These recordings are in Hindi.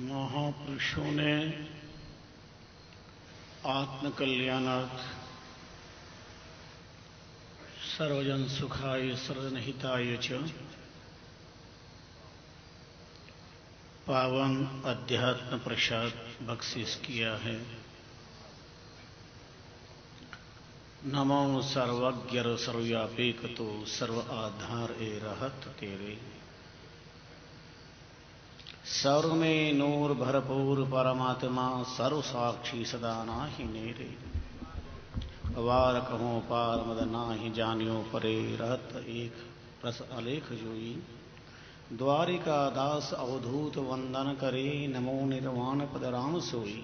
महापुरुषों ने आत्मकल्याणार्थ सर्वजन सुखाय सर्वजन हिताय च पावन अध्यात्म प्रसाद बख्शिश किया है। नमो सर्वज्ञ सर्वव्यापीकतो सर्व आधार ए रहत तेरे। सर्व में नूर भरपूर परमात्मा सर्व साक्षी सदा नाहि नेरे। अवार कहो पार मद नाहि जानियो परे रहत एक रस अलेख जोई। द्वारिका दास अवधूत वंदन करे नमो निर्वाण पद राम सोई।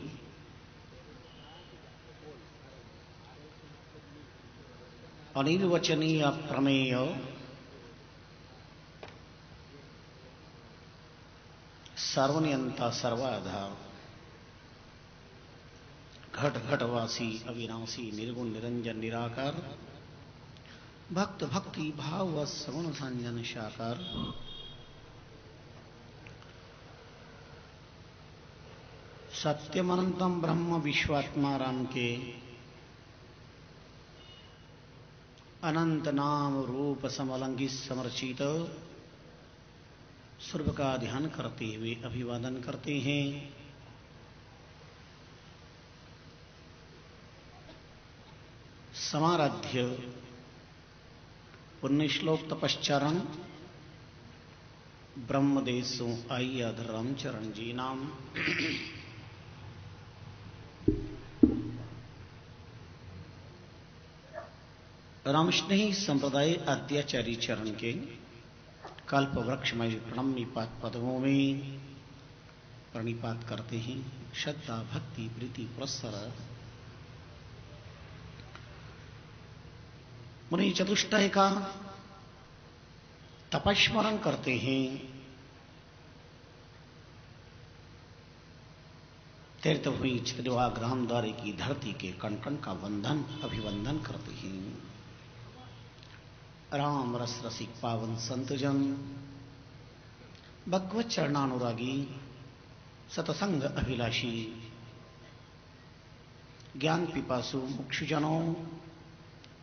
अनिर्वचनीय प्रमेय सर्वनियंता सर्वाधार घट घटवासी अविनाशी निर्गुण निरंजन निराकार भक्त भक्ति भाव व सगुण संजन साकार। सत्यमनंतम ब्रह्म विश्वात्मा राम के अनंत नाम रूप समलंगित समर्चित सर्व का ध्यान करते हुए अभिवादन करते हैं। समाराध्य पुण्य श्लोक तपश्चरण ब्रह्मदेशों आई अधर्म चरण जी नाम। रामस्नेही संप्रदाय अद्याचारी चरण के कल्प वृक्षमय प्रणम्यपात पदों में प्रणिपात करते हैं। श्रद्धा भक्ति प्रीति पुरस्सर मुनि चतुष्टय का तपस्मरण करते हैं। तीर्थभूमि चित्रवा ग्राम द्वारे की धरती के कण कण का वंदन अभिवंदन करते हैं। राम रस रसिक पावन संतजन भगवत चरणानुरागी सतसंग अभिलाषी ज्ञान पिपासु मुक्षुजनों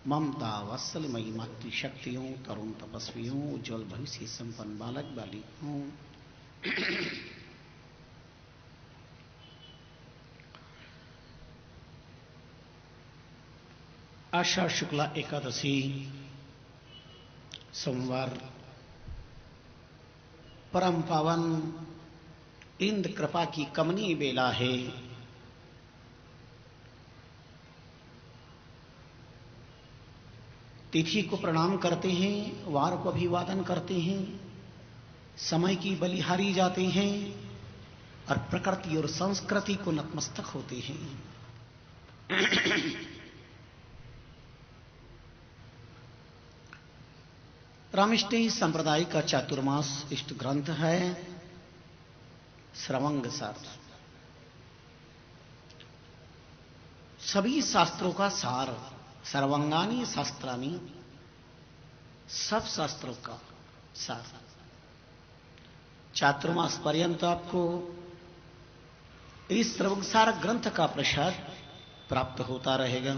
ममता वत्सलमयी मातृशक्तियों तरुण तपस्वियों उज्ज्वल भविष्य संपन्न बालक बालिकाओं आषाढ़ शुक्ला एकादशी सोमवार परम पावन इंद्र कृपा की कमनीय बेला है। तिथि को प्रणाम करते हैं, वार को अभिवादन करते हैं, समय की बलिहारी जाते हैं और प्रकृति और संस्कृति को नतमस्तक होते हैं। रामस्नेही संप्रदाय का चातुर्मास इष्ट ग्रंथ है श्रवंग शास्त्र। सभी शास्त्रों का सार सर्वांगानी शास्त्रानी, सब शास्त्रों का सार। चातुर्मास पर्यंत आपको इस श्रवंगसार ग्रंथ का प्रसाद प्राप्त होता रहेगा।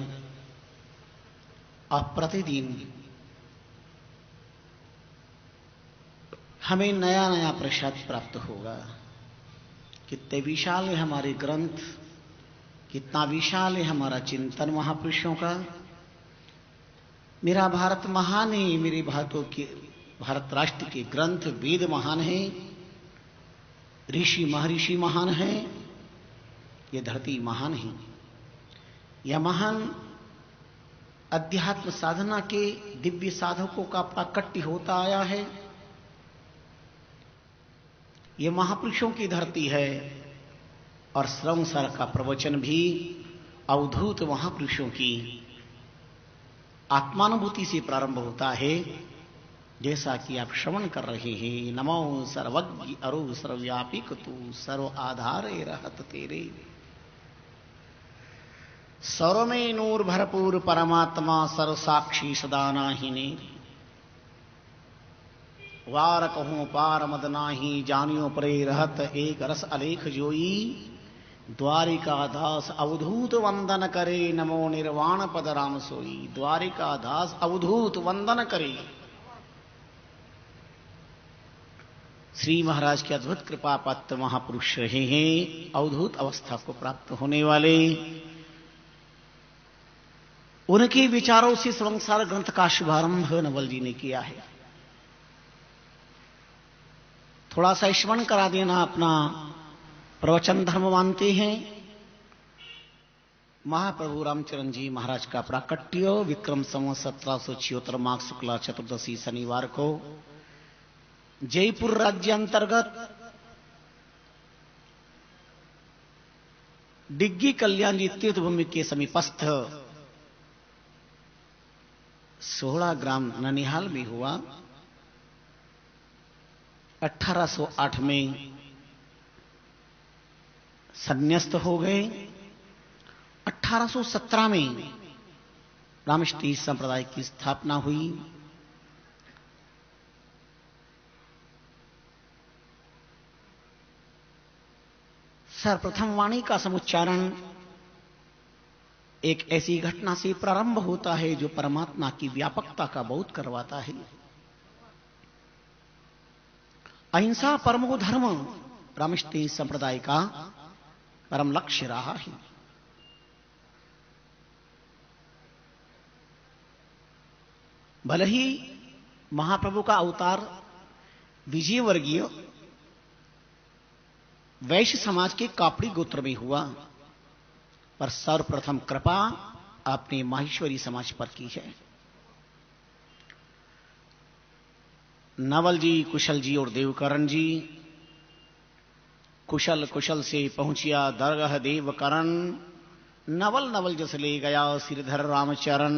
आप प्रतिदिन हमें नया नया प्रसाद प्राप्त होगा। कितने विशाल है हमारे ग्रंथ, कितना विशाल है हमारा चिंतन महापुरुषों का। मेरा भारत महान है, मेरे भारत राष्ट्र के ग्रंथ वेद महान है, ऋषि महर्षि महान है, ये धरती महान है। यह महान अध्यात्म साधना के दिव्य साधकों का प्राकट्य होता आया है। ये महापुरुषों की धरती है और श्रवंगसार का प्रवचन भी अवधूत महापुरुषों की आत्मानुभूति से प्रारंभ होता है, जैसा कि आप श्रवण कर रहे हैं। नमो सर्वज्ञ अरु सर्वव्यापिक तू सर्व आधारे रहत तेरे, सर्व में नूर भरपूर परमात्मा सर्व साक्षी सदा नाही नेरे। वार कहूं पार मद नाही जानियो परे रहत एक रस अलेख जोई। द्वारिका दास अवधूत वंदन करे नमो निर्वाण पद राम सोई। द्वारिका दास अवधूत वंदन करे। श्री महाराज के अद्भुत कृपा पात्र महापुरुष रहे हैं, अवधूत अवस्था को प्राप्त होने वाले। उनके विचारों से संसार ग्रंथ का शुभारंभ नवल जी ने किया है। थोड़ा सा स्मरण करा देना, अपना प्रवचन धर्म मानते हैं। महाप्रभु रामचरण जी महाराज का प्राकट्य विक्रम संवत 1776 माघ शुक्ला चतुर्दशी शनिवार को जयपुर राज्य अंतर्गत डिग्गी कल्याण जी तीर्थभूमि के समीपस्थ 16 ग्राम ननिहाल में हुआ। 1808 में संन्यास्त हो गए। 1817 में रामकृष्ण संप्रदाय की स्थापना हुई। सर्वप्रथम वाणी का समुच्चारण एक ऐसी घटना से प्रारंभ होता है जो परमात्मा की व्यापकता का बोध करवाता है। अहिंसा परमो धर्म रामकृष्ण संप्रदाय का परम लक्ष्य रहा है। भले ही महाप्रभु का अवतार विजय वर्गीय वैश्य समाज के कापड़ी गोत्र में हुआ, पर सर्वप्रथम कृपा आपने माहेश्वरी समाज पर की है। नवल जी, कुशल जी और देवकरण जी कुशल कुशल से पहुंचिया दरगह देवकरण। नवल नवल जस ले गया सिरधर रामचरण।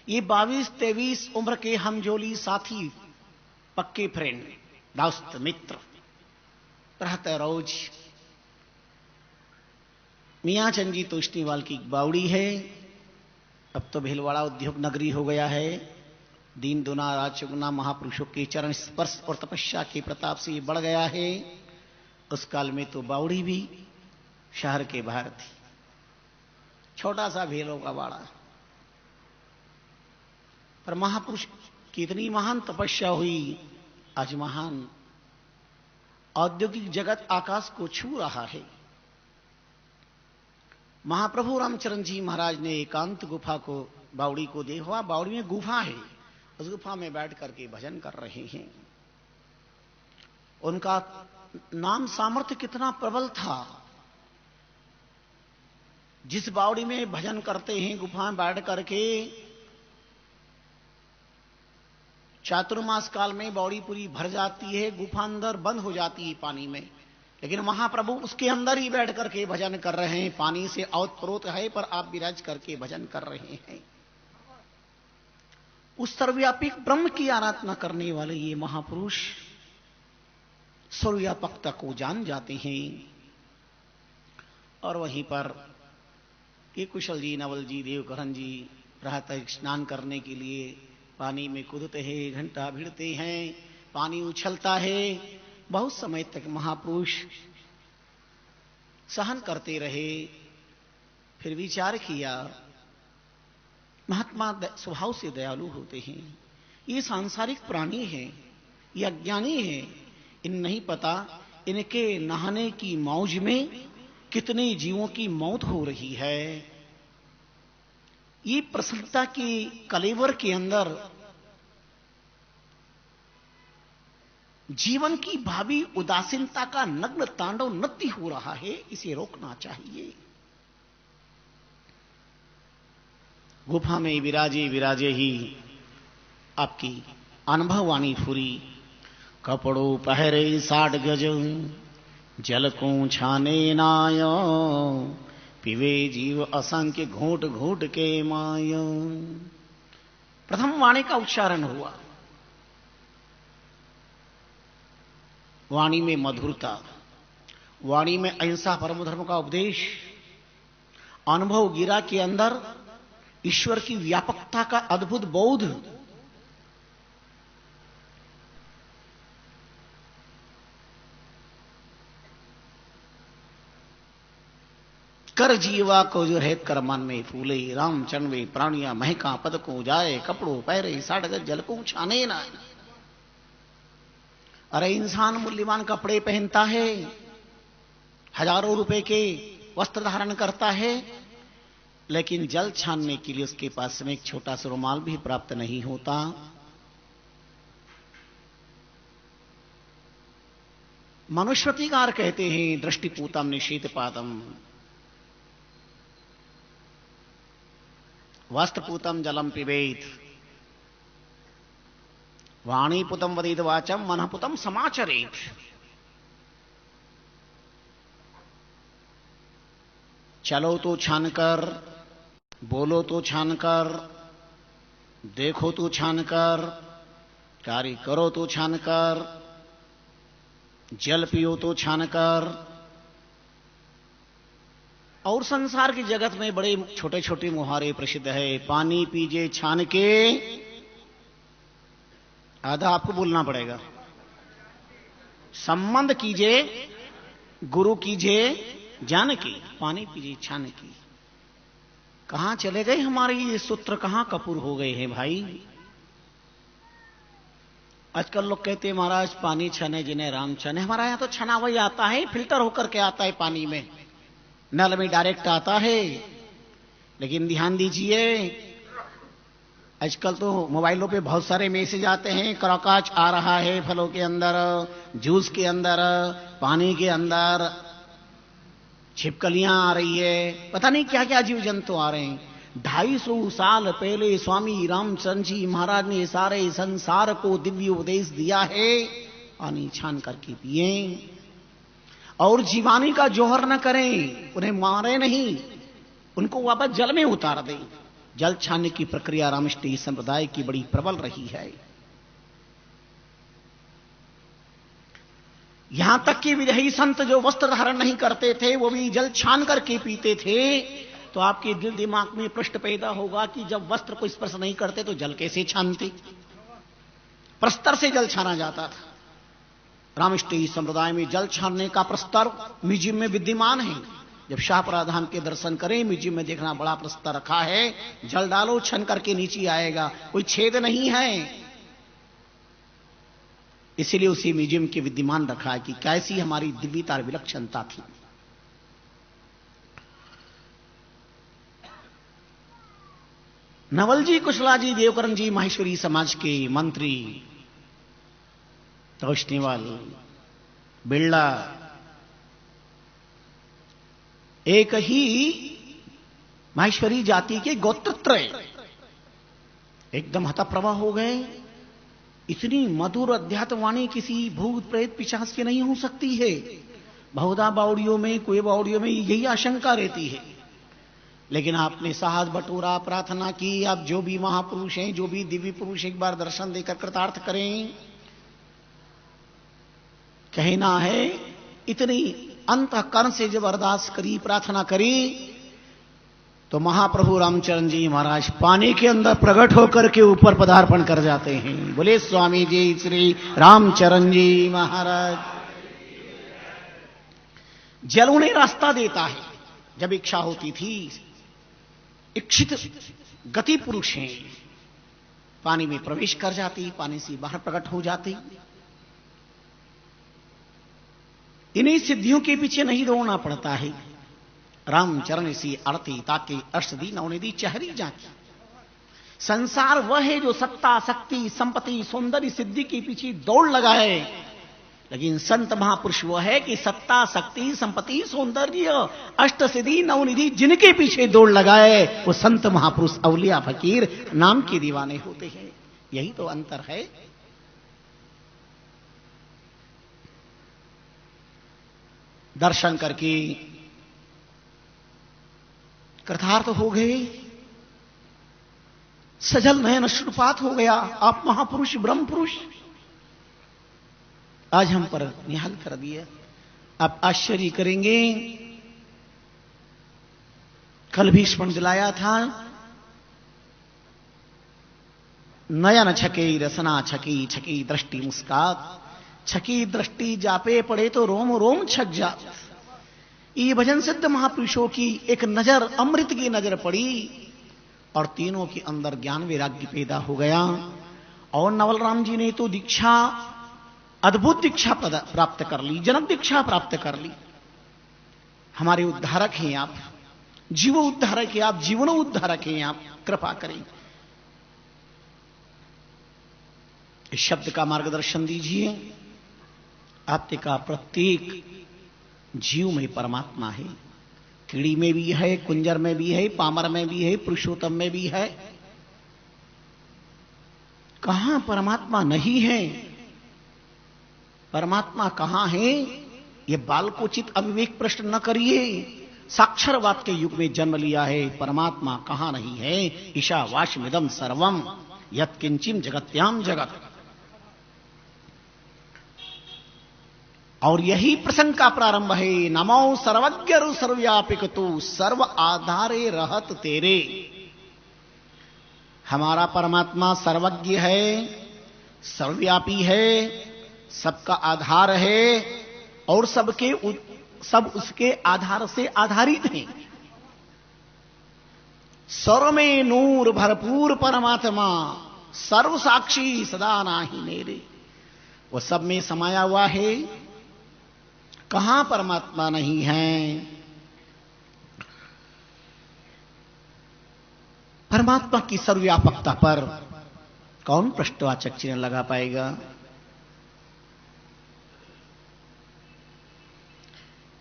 ये 22-23 उम्र के हमजोली साथी, पक्के फ्रेंड, दोस्त मित्र रहते रोज। मियां चंद जी तोष्णीवाल की बावड़ी है। अब तो भीलवाड़ा उद्योग नगरी हो गया है। दीन दुना राज चुगना महापुरुषों के चरण स्पर्श और तपस्या के प्रताप से बढ़ गया है। उस काल में तो बावड़ी भी शहर के बाहर थी, छोटा सा भीलों का बाड़ा। पर महापुरुष की इतनी महान तपस्या हुई, आज महान औद्योगिक जगत आकाश को छू रहा है। महाप्रभु रामचरण जी महाराज ने एकांत गुफा को, बावड़ी को देखा। बावड़ी में गुफा है, उस गुफा में बैठ करके भजन कर रहे हैं। उनका नाम सामर्थ्य कितना प्रबल था। जिस बावड़ी में भजन करते हैं, गुफा में बैठ करके, चातुर्मास काल में बावड़ी पूरी भर जाती है, गुफा अंदर बंद हो जाती है पानी में, लेकिन महाप्रभु उसके अंदर ही बैठ करके भजन कर रहे हैं। पानी से औतप्रोत है, पर आप विराज करके भजन कर रहे हैं। उस सर्वव्यापी ब्रह्म की आराधना करने वाले ये महापुरुष सर्वव्यापकता को जान जाते हैं। और वहीं पर ये कुशल जी, नवल जी, देवकरण जी प्रातः स्नान करने के लिए पानी में कूदते हैं, घंटा भिड़ते हैं, पानी उछलता है। बहुत समय तक महापुरुष सहन करते रहे। फिर विचार किया, महात्मा स्वभाव से दयालु होते हैं, ये सांसारिक प्राणी हैं, ये अज्ञानी हैं, इन नहीं पता इनके नहाने की मौज में कितने जीवों की मौत हो रही है। ये प्रसन्नता की कलेवर के अंदर जीवन की भावी उदासीनता का नग्न तांडव नृत्य हो रहा है, इसे रोकना चाहिए। गुफा में विराजे विराजे ही आपकी अनुभववाणी फुरी। कपड़ों पहरे 60 गज, जल को छाने नायो, पिवे जीव असंख्य घूट घूट के माय। प्रथम वाणी का उच्चारण हुआ, वाणी में मधुरता, वाणी में अहिंसा परम धर्म का उपदेश, अनुभव गिरा के अंदर ईश्वर की व्यापकता का अद्भुत बोध। कर जीवा को जो रहत कर मन में फूले, राम चरणवे प्राणिया महका पद को जाए, कपड़ों पैरे साड़गत जल को छाने ना। अरे इंसान मूल्यवान कपड़े पहनता है, हजारों रुपए के वस्त्र धारण करता है, लेकिन जल छानने के लिए उसके पास में एक छोटा सा रुमाल भी प्राप्त नहीं होता। मनुष्यतिकार कहते हैं दृष्टिपूतम निशीतपातम, वस्त्रपूतम जलम पिबेत, वाणीपुतम वदेत वाचम, मनःपुतम समाचरेत। चलो तो छानकर, बोलो तो छानकर, देखो तो छानकर, कार्य करो तो छानकर, जल पियो तो छानकर। और संसार की जगत में बड़े छोटे छोटे मुहारे प्रसिद्ध है, पानी पीजे छान के, आधा आपको बोलना पड़ेगा, संबंध कीजिए गुरु कीजिए जान की, पानी पीजिए छान की। कहां चले गए हमारे ये सूत्र, कहां कपूर हो गए हैं भाई। आजकल लोग कहते हैं महाराज पानी छने जिन्हें राम छने। हमारा यहां तो छना वही आता है, फिल्टर होकर के आता है, पानी में नल में डायरेक्ट आता है। लेकिन ध्यान दीजिए, आजकल तो मोबाइलों पे बहुत सारे मैसेज आते हैं, क्रॉकाच आ रहा है फलों के अंदर, जूस के अंदर, पानी के अंदर, छिपकलियां आ रही है, पता नहीं क्या क्या जीव जंतु आ रहे हैं। 250 साल पहले स्वामी रामचंद्र जी महाराज ने सारे संसार को दिव्य उपदेश दिया है, पानी छान करके पिए और जीवानी का जोहर न करें, उन्हें मारे नहीं, उनको वापस जल में उतार दें। जल छानने की प्रक्रिया रामष्टी संप्रदाय की बड़ी प्रबल रही है। यहां तक कि विदेही संत जो वस्त्र धारण नहीं करते थे वो भी जल छान करके पीते थे। तो आपके दिल दिमाग में प्रश्न पैदा होगा कि जब वस्त्र को स्पर्श नहीं करते तो जल कैसे छानते। प्रस्तर से जल छाना जाता था। रामष्टी संप्रदाय में जल छानने का प्रस्तर म्यूजियम में विद्यमान है। जब शाहपुरा धाम के दर्शन करें, म्यूजियम में देखना बड़ा प्रस्तर रखा है, जल डालो छन करके नीचे आएगा, कोई छेद नहीं है। इसीलिए उसी म्यूजियम के विद्यमान रखा है कि कैसी हमारी दिव्यता और विलक्षणता थी। नवल जी, कुशला जी, देवकरण जी माहेश्वरी समाज के मंत्री, तोष्णीवाल, बिरला, एक ही माहेश्वरी जाति के गोत्रत्रय एकदम हतप्रभा हो गए। इतनी मधुर अध्यात्मवाणी किसी भूत प्रेत पिशाच की नहीं हो सकती है। बहुधा बावड़ियों में, कुए बावड़ियों में यही आशंका रहती है। लेकिन आपने साहस बटोरा, प्रार्थना की, आप जो भी महापुरुष हैं, जो भी दिव्य पुरुष एक बार दर्शन देकर कृतार्थ करें। कहना है इतनी अंतःकरण से जब अरदास करी, प्रार्थना करी, तो महाप्रभु रामचरण जी महाराज पानी के अंदर प्रकट होकर के ऊपर पदार्पण कर जाते हैं। बोले स्वामी जी श्री रामचरण जी महाराज। जल उन्हें रास्ता देता है। जब इच्छा होती थी, इच्छित गति पुरुष हैं, पानी में प्रवेश कर जाती, पानी से बाहर प्रकट हो जाती। इन्हीं सिद्धियों के पीछे नहीं दौड़ना पड़ता है। रामचरण सी अड़ती ताकि अर्षदी नवनिधि चहरी जाती। संसार वह है जो सत्ता, शक्ति, संपत्ति, सौंदर्य, सिद्धि के पीछे दौड़ लगाए। लेकिन संत महापुरुष वह है कि सत्ता, शक्ति, संपत्ति, सौंदर्य, अष्ट सिद्धि, नवनिधि जिनके पीछे दौड़ लगाए वो संत महापुरुष, अवलिया, फकीर नाम के दीवाने होते हैं। यही तो अंतर है। दर्शन करके कृतार्थ हो गए, सजल नयन अश्रुपात हो गया। आप महापुरुष ब्रह्म पुरुष आज हम पर निहाल कर दिया। आप आश्चर्य करेंगे, कल भी स्मरण दिलाया था, नयन छके रसना छकी, छकी दृष्टि मुस्कात, छकी दृष्टि जापे पड़े तो रोम रोम छक जा। ये भजन सिद्ध महापुरुषों की एक नजर, अमृत की नजर पड़ी और तीनों के अंदर ज्ञान वैराग्य पैदा हो गया। और नवल राम जी ने तो दीक्षा, अद्भुत दीक्षा प्राप्त कर ली, जनक दीक्षा प्राप्त कर ली। हमारे उद्धारक हैं आप, जीव उद्धारक हैं आप, जीवन उद्धारक हैं आप, कृपा करें इस शब्द का मार्गदर्शन दीजिए। आपने कहा प्रत्येक जीव में परमात्मा है, कीड़ी में भी है, कुंजर में भी है, पामर में भी है, पुरुषोत्तम में भी है। कहां परमात्मा नहीं है? परमात्मा कहां है? यह बालकोचित अविवेक प्रश्न न करिए। साक्षरवाद के युग में जन्म लिया है, परमात्मा कहां नहीं है? ईशावास्यमिदं सर्वम यत्किंचिम जगत्याम जगत। और यही प्रसंग का प्रारंभ है। नमो सर्वज्ञ सर्वव्यापिक तू, सर्व आधारे रहत तेरे। हमारा परमात्मा सर्वज्ञ है, सर्वव्यापी है, सबका आधार है और सब उसके आधार से आधारित हैं। सर्व में नूर भरपूर परमात्मा, सर्व साक्षी सदा नाही मेरे। वो सब में समाया हुआ है, कहां परमात्मा नहीं है? परमात्मा की सर्वव्यापकता पर कौन प्रश्नवाचक चिन्ह लगा पाएगा?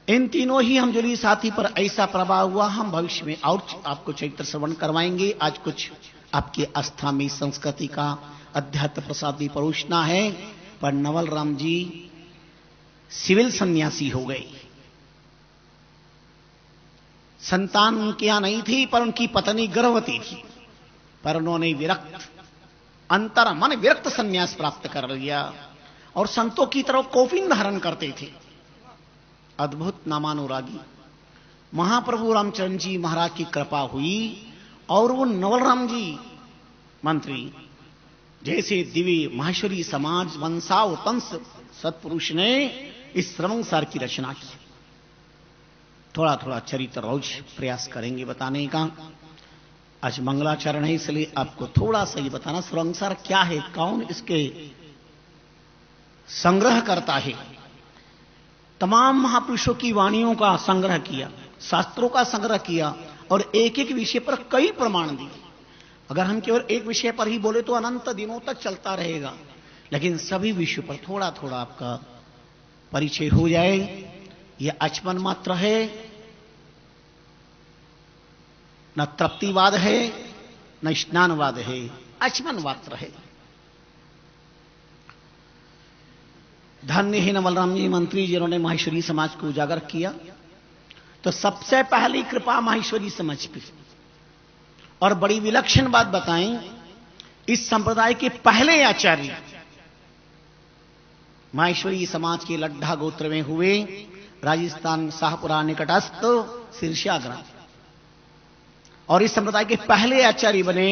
इन तीनों ही हम जुली साथी पर ऐसा प्रभाव हुआ, हम भविष्य में और आपको चरित्र श्रवण करवाएंगे। आज कुछ आपकी आस्था में संस्कृति का अध्यात्म प्रसाद भी परोसना है। पर नवल राम जी सिविल सन्यासी हो गए। संतान उनके यहां नहीं थी, पर उनकी पत्नी गर्भवती थी, पर उन्होंने अंतर मन विरक्त सन्यास प्राप्त कर लिया और संतों की तरह कौफीन धारण करते थे। अद्भुत नामानुरागी महाप्रभु रामचंद्र जी महाराज की कृपा हुई और वो नवल राम जी मंत्री जैसे दिव्य माहेश्वरी समाज वंशावतंस सत्पुरुष ने इस श्रवणसार की रचना की। थोड़ा थोड़ा चरित्र रोज प्रयास करेंगे बताने का। आज मंगलाचरण है, इसलिए आपको थोड़ा सा ही बताना श्रवणसार क्या है, कौन इसके संग्रह करता है। तमाम महापुरुषों की वाणियों का संग्रह किया, शास्त्रों का संग्रह किया और एक एक विषय पर कई प्रमाण दिए। अगर हम केवल एक विषय पर ही बोले तो अनंत दिनों तक चलता रहेगा, लेकिन सभी विषयों पर थोड़ा थोड़ा आपका परिचय हो जाए। यह आचमन मात्र है, न तृप्तिवाद है न स्नानवाद है, आचमन मात्र है। धन्य है नवलराम जी मंत्री जिन्होंने माहेश्वरी समाज को उजागर किया। तो सबसे पहली कृपा माहेश्वरी समाज की। और बड़ी विलक्षण बात बताएं, इस संप्रदाय के पहले आचार्य माहेश्वरी समाज के लड्ढा गोत्र में हुए, राजस्थान शाहपुरा निकटस्थ सिरसा ग्राम, और इस संप्रदाय के पहले आचार्य बने।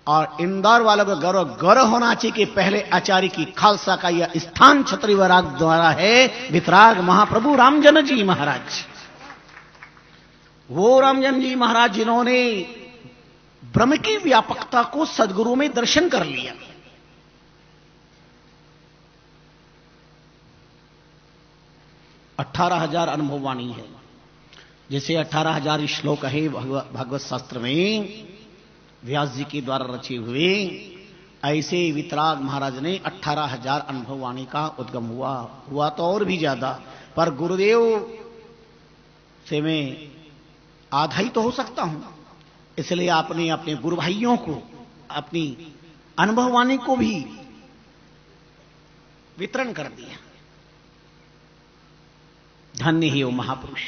और इंदौर वालों को गौरव होना चाहिए कि पहले आचार्य की खालसा का यह स्थान छत्री वैराग द्वारा है, वितराग महाप्रभु रामजन जी महाराज। वो रामजन जी महाराज जिन्होंने ब्रह्म की व्यापकता को सदगुरु में दर्शन कर लिया। अठारह 18,000 अनुभववाणी है, जैसे 18,000 श्लोक है भागवत शास्त्र में व्यास जी के द्वारा रचे हुए, ऐसे वितराग महाराज ने 18,000 अनुभववाणी का उद्गम हुआ तो और भी ज्यादा, पर गुरुदेव से मैं आधा ही तो हो सकता हूं। इसलिए आपने अपने गुरु भाइयों को अपनी अनुभववाणी को भी वितरण कर दिया। धन्य ही वो महापुरुष।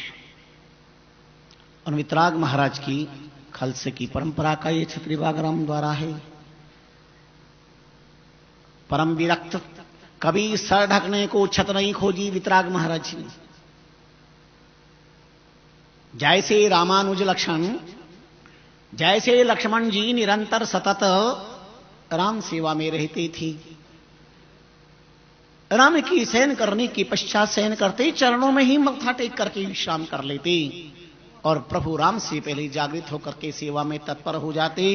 और वितराग महाराज की खालसे की परंपरा का ये क्षत्रिय बागराम द्वारा है। परम विरक्त, कभी सर ढकने को छत नहीं खोजी वितराग महाराज ने। जैसे रामानुज लक्ष्मण, जैसे लक्ष्मण जी निरंतर सतत राम सेवा में रहते थे, राम की शयन करने के पश्चात शयन करते चरणों में ही मत्था टेक करके विश्राम कर लेते और प्रभु राम से पहले जागृत होकर के सेवा में तत्पर हो जाते।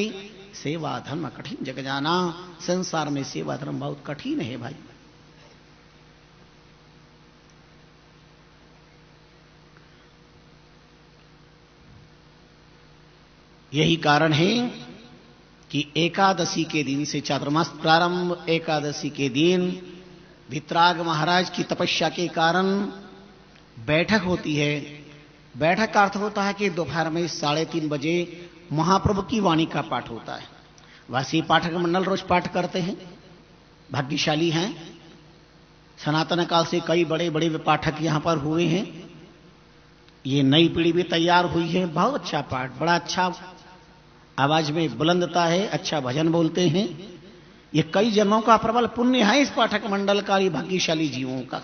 सेवा धर्म कठिन जग जाना, संसार में सेवा धर्म बहुत कठिन है भाई। यही कारण है कि एकादशी के दिन से चातुर्मास प्रारंभ, एकादशी के दिन वितराग महाराज की तपस्या के कारण बैठक होती है। बैठक का अर्थ होता है कि दोपहर में 3:30 बजे महाप्रभु की वाणी का पाठ होता है। वैसे पाठक मंडल रोज पाठ करते हैं, भाग्यशाली हैं। सनातन काल से कई बड़े बड़े पाठक यहां पर हुए हैं। ये नई पीढ़ी भी तैयार हुई है। बहुत अच्छा पाठ, बड़ा अच्छा आवाज में बुलंदता है, अच्छा भजन बोलते हैं। ये कई जन्मों का प्रबल पुण्य है इस पाठक मंडल का, ये भाग्यशाली जीवों का।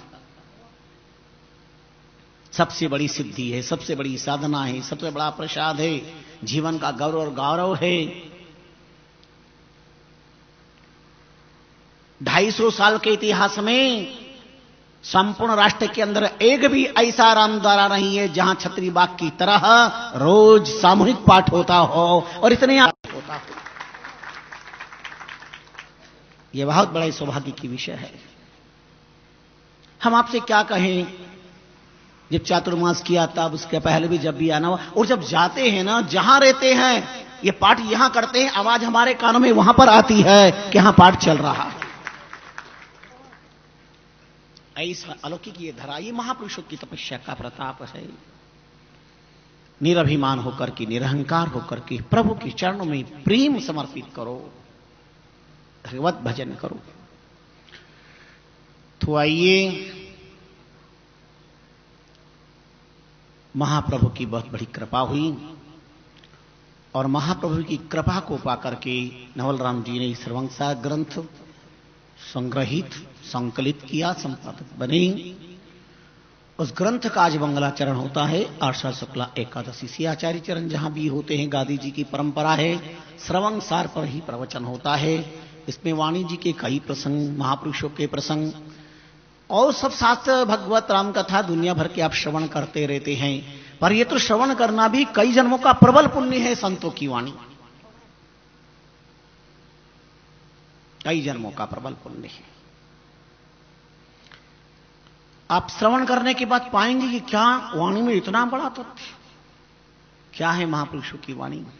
सबसे बड़ी सिद्धि है, सबसे बड़ी साधना है, सबसे बड़ा प्रसाद है, जीवन का गौरव और गौरव है। 250 साल के इतिहास में संपूर्ण राष्ट्र के अंदर एक भी ऐसा रामद्वारा नहीं है जहां छत्री बाग की तरह रोज सामूहिक पाठ होता हो और इतने होता हो। यह बहुत बड़े सौभाग्य की विषय है। हम आपसे क्या कहें, जब चातुर्मास किया तब, उसके पहले भी जब भी आना हुआ, और जब जाते हैं ना, जहां रहते हैं, ये पाठ यहां करते हैं, आवाज हमारे कानों में वहां पर आती है कि यहां पाठ चल रहा है। ऐसा अलौकिक ये धरा, ये महापुरुषों की तपस्या का प्रताप है। निरभिमान होकर के, निरहंकार होकर के प्रभु के चरणों में प्रेम समर्पित करो, भगवत भजन करो। तो आइए, महाप्रभु की बहुत बड़ी कृपा हुई और महाप्रभु की कृपा को पाकर के नवल राम जी ने सर्वंसा ग्रंथ संग्रहित, संकलित किया, संपादक बने। उस ग्रंथ का आज मंगलाचरण होता है आषाढ़ शुक्ला एकादशी से। आचार्य चरण जहां भी होते हैं, गादी जी की परंपरा है, श्रवण सार पर ही प्रवचन होता है। इसमें वाणी जी के कई प्रसंग, महापुरुषों के प्रसंग और सब शास्त्र, भगवत राम कथा दुनिया भर के आप श्रवण करते रहते हैं। पर यह तो श्रवण करना भी कई जन्मों का प्रबल पुण्य है। संतों की वाणी कई जन्मों का प्रबल पुण्य है। आप श्रवण करने के बाद पाएंगे कि क्या वाणी में इतना बड़ा तथ्य, क्या है महापुरुषों की वाणी में।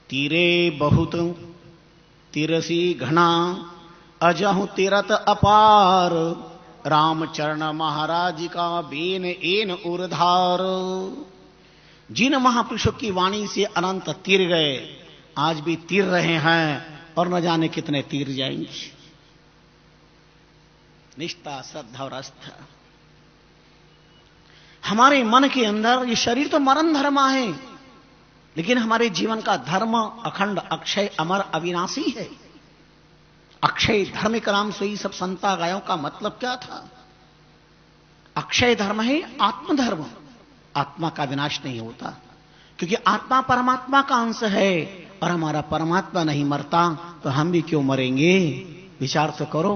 तीरे बहुत तिरसी घना, अजहु तीरथ अपार, रामचरण महाराज का बेन एन उर्धार। जिन महापुरुषों की वाणी से अनंत तीर गए, आज भी तीर रहे हैं और न जाने कितने तीर जाएंगे। निष्ठा, श्रद्धा और आस्था हमारे मन के अंदर, ये शरीर तो मरण धर्मा है, लेकिन हमारे जीवन का धर्म अखंड, अक्षय, अमर, अविनाशी है। अक्षय धार्मिक राम से ही सब संता गायों का मतलब क्या था। अक्षय धर्म है आत्मधर्म। आत्मा का विनाश नहीं होता, क्योंकि आत्मा परमात्मा का अंश है और हमारा परमात्मा नहीं मरता, तो हम भी क्यों मरेंगे। विचार तो करो।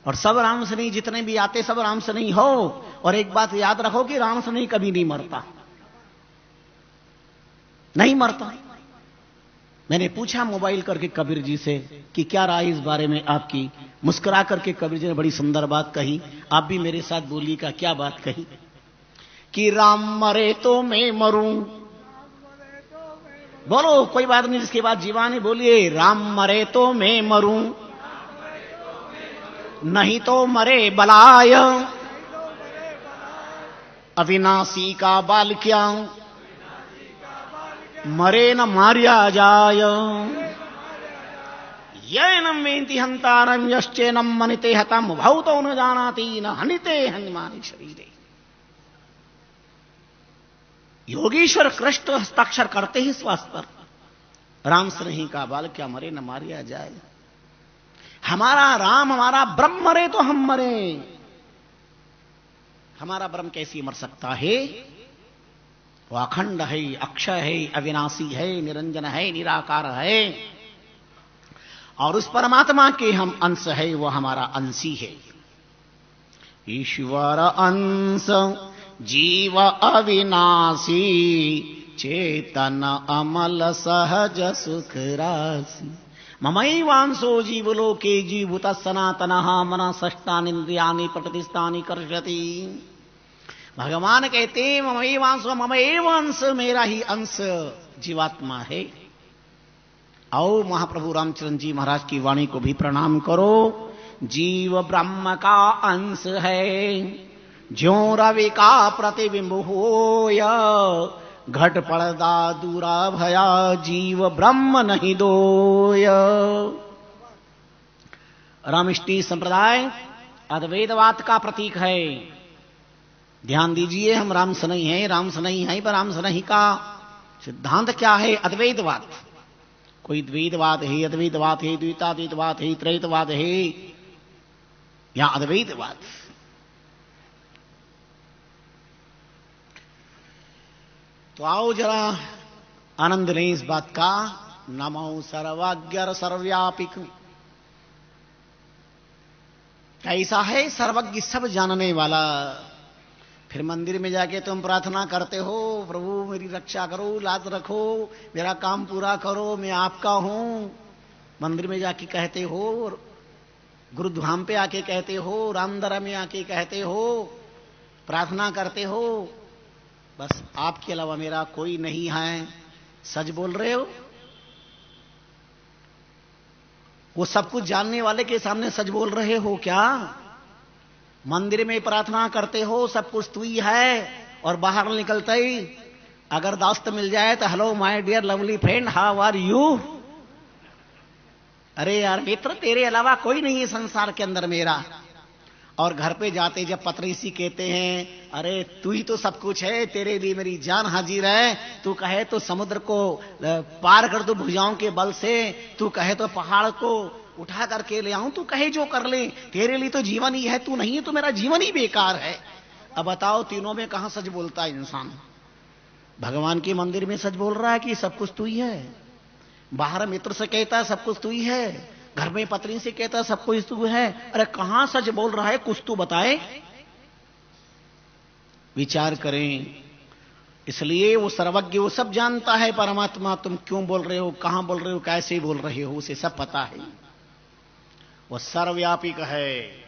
और सब राम से नहीं, जितने भी आते सब राम से नहीं हो। और एक बात याद रखो कि राम से नहीं कभी नहीं मरता, नहीं मरता। मैंने पूछा मोबाइल करके कबीर जी से कि क्या राय इस बारे में आपकी। मुस्कुरा करके कबीर जी ने बड़ी सुंदर बात कही। आप भी मेरे साथ बोलिएगा। क्या बात कही कि राम मरे तो मैं मरूं। बोलो, कोई बात नहीं, जिसके बाद जीवानी बोलिए, राम मरे तो मैं मरूं, नहीं तो मरे बलाय, अविनाशी का बाल क्या, मरे न मार्या जाय। येनम वेंति हंतारम यश्चेनम मनिते हतम भौतो न जानाति न हनिते हनिमानि शरीरे। योगीश्वर कृष्ण हस्ताक्षर करते ही श्वास पर राम से नहीं का बाल क्या मरे न मारिया जाए। हमारा राम हमारा ब्रह्म मरे तो हम मरे। हमारा ब्रह्म कैसे मर सकता है? वो अखंड है, अक्षय है, अविनाशी है, निरंजन है, निराकार है। और उस परमात्मा के हम अंश है, वो हमारा अंशी है। ईश्वर अंश जीव अविनाशी, चेतन अमल सहज सुख राशि। ममैवांशो जीवलोके जीवभूत सनातनः मनसष्टानीन्द्रियाणि प्रकृतिस्थानि कर्षति। भगवान कहते ममैवांशो, ममैवांश मेरा ही अंश जीवात्मा है। आओ महाप्रभु रामचंद्र जी महाराज की वाणी को भी प्रणाम करो। जीव ब्रह्म का अंश है, ज्यों रवि का प्रतिबिंब होय। घट पड़दा दूरा भया, जीव ब्रह्म नहीं दोय। रामष्टी संप्रदाय अद्वैतवाद का प्रतीक है। ध्यान दीजिए, हम राम सनई हैं, राम सनई हैं, पर राम सनई का सिद्धांत क्या है? अद्वैतवाद। कोई द्वैतवाद है, अद्वैतवाद है, द्वैताद्वैतवाद है, त्रैतवाद है, या अद्वैतवाद। तो आओ जरा आनंद लें इस बात का। नमो सर्वज्ञ सर्वव्यापिक। कैसा है? सर्वज्ञ, सब जानने वाला। फिर मंदिर में जाके तुम प्रार्थना करते हो, प्रभु मेरी रक्षा करो, लाज रखो, मेरा काम पूरा करो, मैं आपका हूं। मंदिर में जाके कहते हो, गुरुधाम पे आके कहते हो, रामदरा में आके कहते हो, प्रार्थना करते हो, बस आपके अलावा मेरा कोई नहीं है। सच बोल रहे हो? वो सब कुछ जानने वाले के सामने सच बोल रहे हो क्या? मंदिर में प्रार्थना करते हो, सब कुछ तू ही है, और बाहर निकलते ही अगर दोस्त मिल जाए तो hello my dear lovely friend, how are you. अरे यार मित्र, तेरे अलावा कोई नहीं है संसार के अंदर मेरा। और घर पे जाते जब पत्नीसी कहते हैं, अरे तू ही तो सब कुछ है, तेरे लिए मेरी जान हाजिर है। तू कहे तो समुद्र को पार कर दो भुजाओं के बल से, तू कहे तो पहाड़ को उठा करके ले आऊं, तू कहे जो कर ले, तेरे लिए तो जीवन ही है, तू नहीं है तो मेरा जीवन ही बेकार है। अब बताओ, तीनों में कहां सच बोलता है इंसान? भगवान के मंदिर में सच बोल रहा है कि सब कुछ तू ही है, बाहर मित्र से कहता है सब कुछ तू ही है, घर में पत्नी से कहता है सब कुछ तू है। अरे कहां सच बोल रहा है? कुछ तू बताए। विचार करें। इसलिए वो सर्वज्ञ, वो सब जानता है परमात्मा। तुम क्यों बोल रहे हो, कहां बोल रहे हो, कैसे बोल रहे हो, उसे सब पता है। वो सर्वव्यापी है,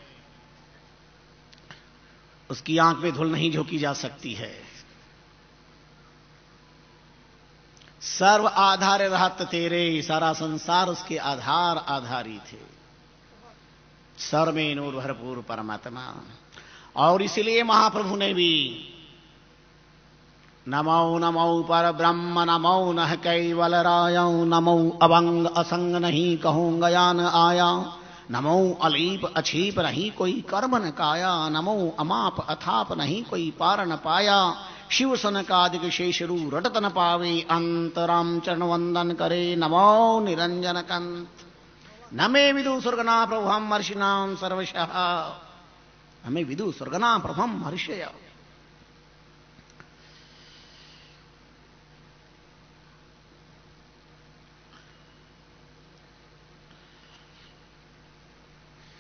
उसकी आंख में धूल नहीं झोंकी जा सकती है। सर्व आधार रहत तेरे, सारा संसार उसके आधार आधारी थे। सर में नूर भरपूर परमात्मा। और इसलिए महाप्रभु ने भी नमो नमो पर ब्रह्म, नमो नह कैवल राया, नमो अभंग असंग नहीं कहूं गयान आया, नमो अलीप अछीप नहीं कोई कर्म न काया, नमो अमाप अथाप नहीं कोई पार न पाया, शिव सनकादिक शेषरू रटत न पावे, अंतराम चरण वंदन करे, नमो निरंजन कंत। नमे विदु स्वर्गना प्रभुहम हर्षिणाम सर्वशः। हमें विदु स्वर्गना प्रभुहम हर्षय।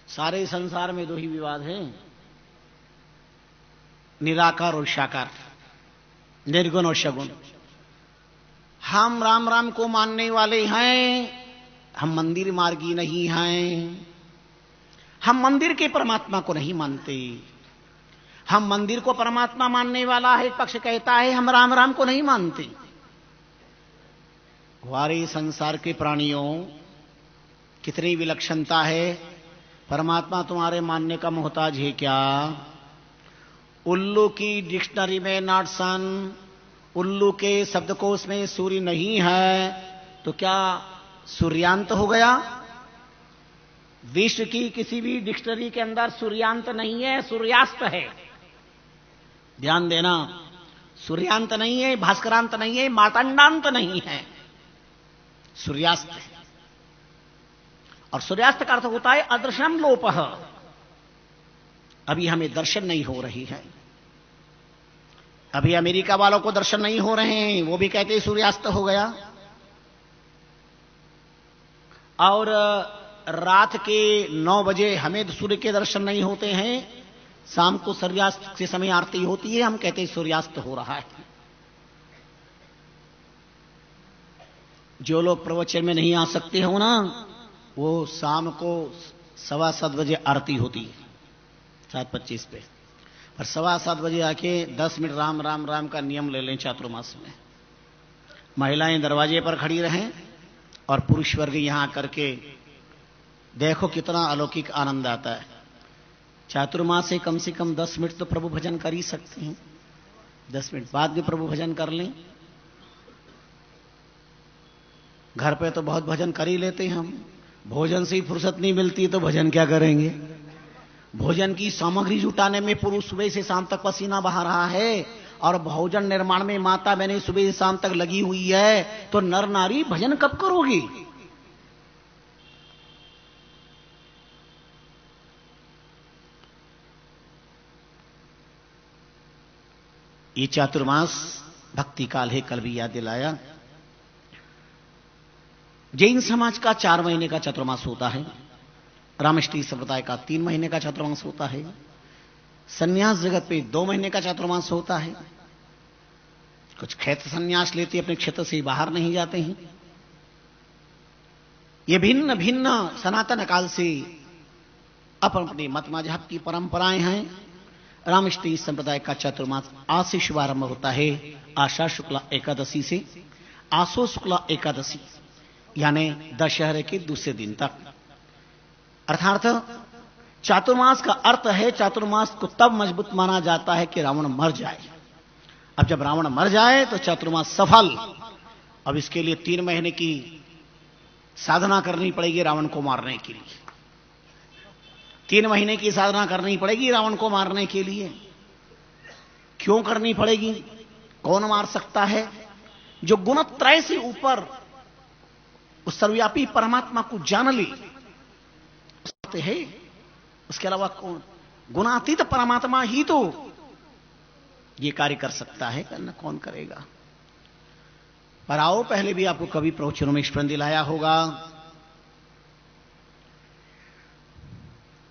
सारे संसार में दो ही विवाद हैं, निराकार और साकार, निर्गुण और सगुण। हम राम राम को मानने वाले हैं, हम मंदिर मार्गी नहीं हैं। हम मंदिर के परमात्मा को नहीं मानते। हम मंदिर को परमात्मा मानने वाला है पक्ष कहता है, हम राम राम को नहीं मानते। हमारे संसार के प्राणियों कितनी विलक्षणता है। परमात्मा तुम्हारे मानने का मोहताज है क्या? उल्लू की डिक्शनरी में नॉटसन, उल्लू के शब्दकोश में सूर्य नहीं है तो क्या सूर्यांत हो गया? विश्व की किसी भी डिक्शनरी के अंदर सूर्यांत नहीं है, सूर्यास्त है। ध्यान देना, सूर्यांत नहीं है, भास्करांत नहीं है, मार्तंडांत नहीं है, सूर्यास्त है। और सूर्यास्त का अर्थ होता है अदृश्यम लोपः। अभी हमें दर्शन नहीं हो रही है। अभी अमेरिका वालों को दर्शन नहीं हो रहे हैं, वो भी कहते हैं सूर्यास्त हो गया। और रात के 9 बजे हमें सूर्य के दर्शन नहीं होते हैं, शाम को सूर्यास्त के समय आरती होती है, हम कहते हैं सूर्यास्त हो रहा है। जो लोग प्रवचन में नहीं आ सकते हो ना, वो शाम को 7:15 बजे आरती होती है 7:25 पे, पर 7:15 बजे आके 10 मिनट राम राम राम का नियम ले लें चातुर्मास में। महिलाएं दरवाजे पर खड़ी रहें और पुरुष वर्ग यहां करके देखो कितना अलौकिक आनंद आता है। चातुर्मास से कम 10 मिनट तो प्रभु भजन कर ही सकते हैं। 10 मिनट बाद भी प्रभु भजन कर लें। घर पे तो बहुत भजन कर ही लेते हैं हम, भोजन से ही फुर्सत नहीं मिलती तो भजन क्या करेंगे। भोजन की सामग्री जुटाने में पुरुष सुबह से शाम तक पसीना बहा रहा है, और भोजन निर्माण में माता बहनें सुबह से शाम तक लगी हुई है, तो नर नारी भजन कब करोगी। ये चातुर्मास भक्ति काल है, कल भी याद दिलाया। जैन समाज का 4 महीने का चातुर्मास होता है, रामष्टी संप्रदाय का 3 महीने का चातुर्मास होता है, सन्यास जगत पे 2 महीने का चातुर्मास होता है। कुछ क्षेत्र सन्यास लेते अपने क्षेत्र से बाहर नहीं जाते हैं। ये भिन्न भिन्न सनातन काल से अपन अपने मत मजहब की परंपराएं हैं। रामष्टी संप्रदाय का चातुर्मास आज से शुभारंभ होता है, आषाढ़ शुक्ला एकादशी से आसो शुक्ला एकादशी यानी दशहरे के दूसरे दिन तक। अर्थात चातुर्मास का अर्थ है, चातुर्मास को तब मजबूत माना जाता है कि रावण मर जाए। अब जब रावण मर जाए तो चातुर्मास सफल। अब इसके लिए 3 महीने की साधना करनी पड़ेगी रावण को मारने के लिए। 3 महीने की साधना करनी पड़ेगी रावण को मारने के लिए। क्यों करनी पड़ेगी? कौन मार सकता है? जो गुणत्रय से ऊपर उस सर्वव्यापी परमात्मा को जान ले है, उसके अलावा कौन? गुणातीत परमात्मा ही तो ये कार्य कर सकता है, करना कौन करेगा। पर आओ, पहले भी आपको कभी प्रवचनों में स्मरण दिलाया होगा,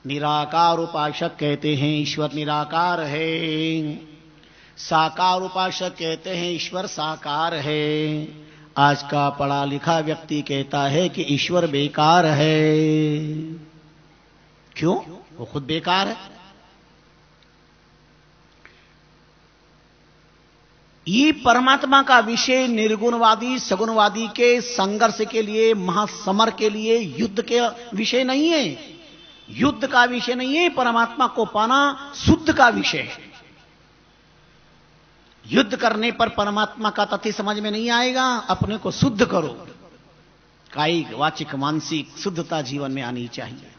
निराकार उपासक कहते हैं ईश्वर निराकार है, साकार उपासक कहते हैं ईश्वर साकार है। आज का पढ़ा लिखा व्यक्ति कहता है कि ईश्वर बेकार है। क्यों? वो खुद बेकार है। ये परमात्मा का विषय निर्गुणवादी सगुणवादी के संघर्ष के लिए, महासमर के लिए, युद्ध के विषय नहीं है। युद्ध का विषय नहीं है। परमात्मा को पाना शुद्ध का विषय है। युद्ध करने पर परमात्मा का तथ्य समझ में नहीं आएगा। अपने को शुद्ध करो। कायिक वाचिक मानसिक शुद्धता जीवन में आनी चाहिए।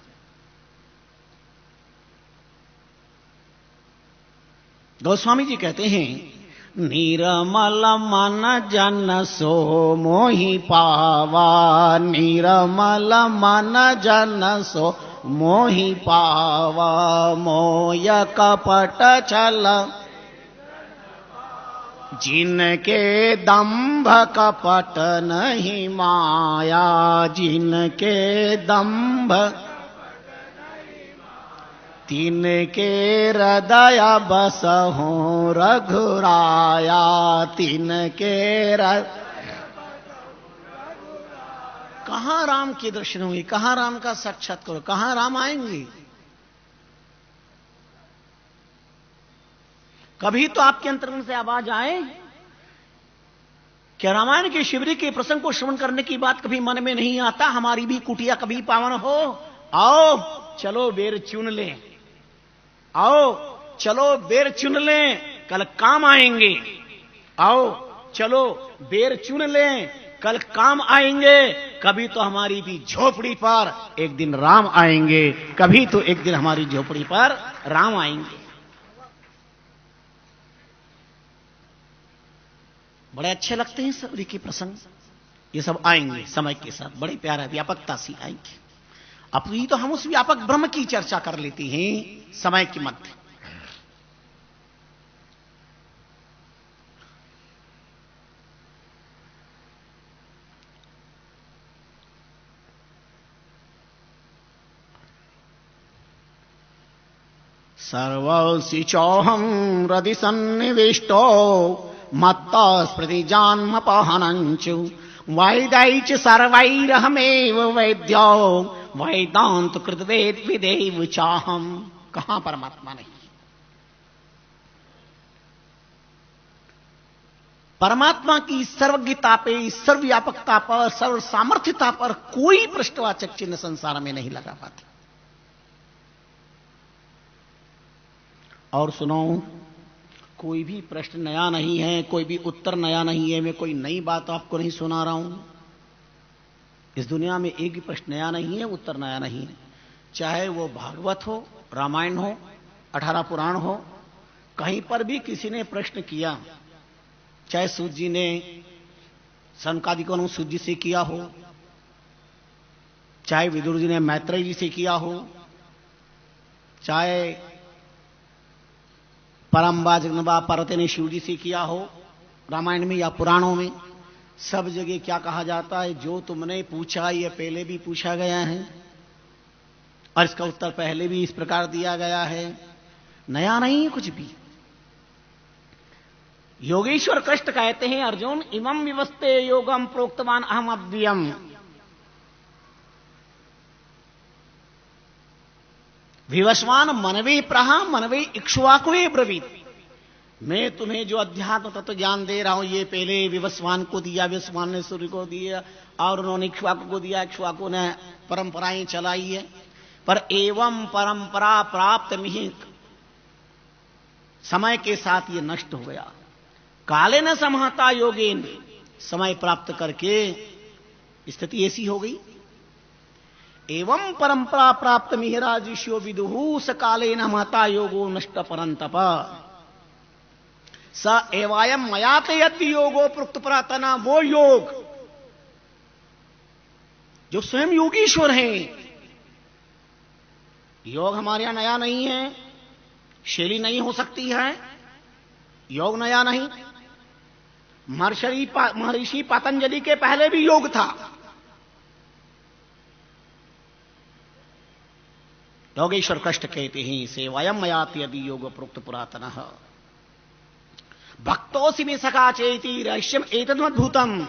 गोस्वामी जी कहते हैं, निर्मल मन जन सो मोहि पावा, निर्मल मन जन सो मोहि पावा, मोय कपट छल जिनके दंभ कपट नहीं माया, जिनके दंभ तिनके हृदय बस हो रघुराया, तिनके कहां राम के दर्शन होंगे, कहां राम का साक्षात्कार, कहां राम आएंगे। कभी तो आपके अंतर्मन से आवाज आए कि रामायण के शिवरी के प्रसंग को श्रवण करने की बात कभी मन में नहीं आता, हमारी भी कुटिया कभी पावन हो। आओ चलो बेर चुन लें, आओ चलो बेर चुन लें, कल काम आएंगे। आओ चलो बेर चुन लें, कल काम आएंगे। कभी तो हमारी भी झोपड़ी पर एक दिन राम आएंगे, कभी तो एक दिन हमारी झोपड़ी पर राम आएंगे। बड़े अच्छे लगते हैं सभी के प्रसंग, ये सब आएंगे समय के साथ, बड़े प्यारा व्यापकता से आएंगे। अभी तो हम उस व्यापक ब्रह्म की चर्चा कर लेते हैं समय के मध्य। सर्वस्य चोहम हृदि सन्निविष्टो मत्ता स्मृति जन्मपहनञ्च वैदैच सर्वैरहमेव वैद्यो वेदांत कृत वेद विदेव चाहम। कहां परमात्मा नहीं? परमात्मा की सर्वज्ञता पे, सर्वव्यापकता पर, सर्व सामर्थ्यता पर कोई प्रश्नवाचक चिन्ह संसार में नहीं लगा पाते। और सुनो, कोई भी प्रश्न नया नहीं है, कोई भी उत्तर नया नहीं है, मैं कोई नई बात आपको नहीं सुना रहा हूं। इस दुनिया में एक भी प्रश्न नया नहीं है, उत्तर नया नहीं है। चाहे वो भागवत हो, रामायण हो, 18 पुराण हो, कहीं पर भी किसी ने प्रश्न किया, चाहे सूत जी ने सनकादिकों सूत जी से किया हो, चाहे विदुर जी ने मैत्रेय जी से किया हो, चाहे परम्बा जगन्बा पार्वती ने शिव जी से किया हो, रामायण में या पुराणों में, सब जगह क्या कहा जाता है? जो तुमने पूछा ये पहले भी पूछा गया है और इसका उत्तर पहले भी इस प्रकार दिया गया है, नया नहीं है कुछ भी। योगेश्वर कृष्ण कहते हैं, अर्जुन इमं विवस्ते योगम प्रोक्तवान अहम अव्ययम। विवस्वान मनवे प्रहा मनवे इक्ष्वाकुवे ब्रवीत। मैं तुम्हें जो अध्यात्म तत्व ज्ञान दे रहा हूं, ये पहले विवस्वान को दिया, विवस्वान ने सूर्य को दिया, और उन्होंने इक्ष्वाकु को दिया, इक्ष्वाकु ने परंपराएं चलाई है। पर एवं परंपरा प्राप्त मिहित, समय के साथ ये नष्ट हो गया। काले न समहता योगेन, समय प्राप्त करके स्थिति ऐसी हो गई। एवं परंपरा प्राप्त मिहिराजिष्यो विदुहु स काले न महता योगो नष्ट परंतप स एवायम मयाते यति योगो प्रोक्त पुरातना। वो योग जो स्वयं योगीश्वर हैं, योग हमारे यहां नया नहीं है, शैली नहीं हो सकती है, योग नया नहीं। महर्षि पतंजलि के पहले भी योग था। योगेश्वर कष्ट कहते हैं, सेवायम मयाति यदि योग प्रोक्त पुरातन भक्तोसि में सखा चेति रहस्यम एतद्भूतम।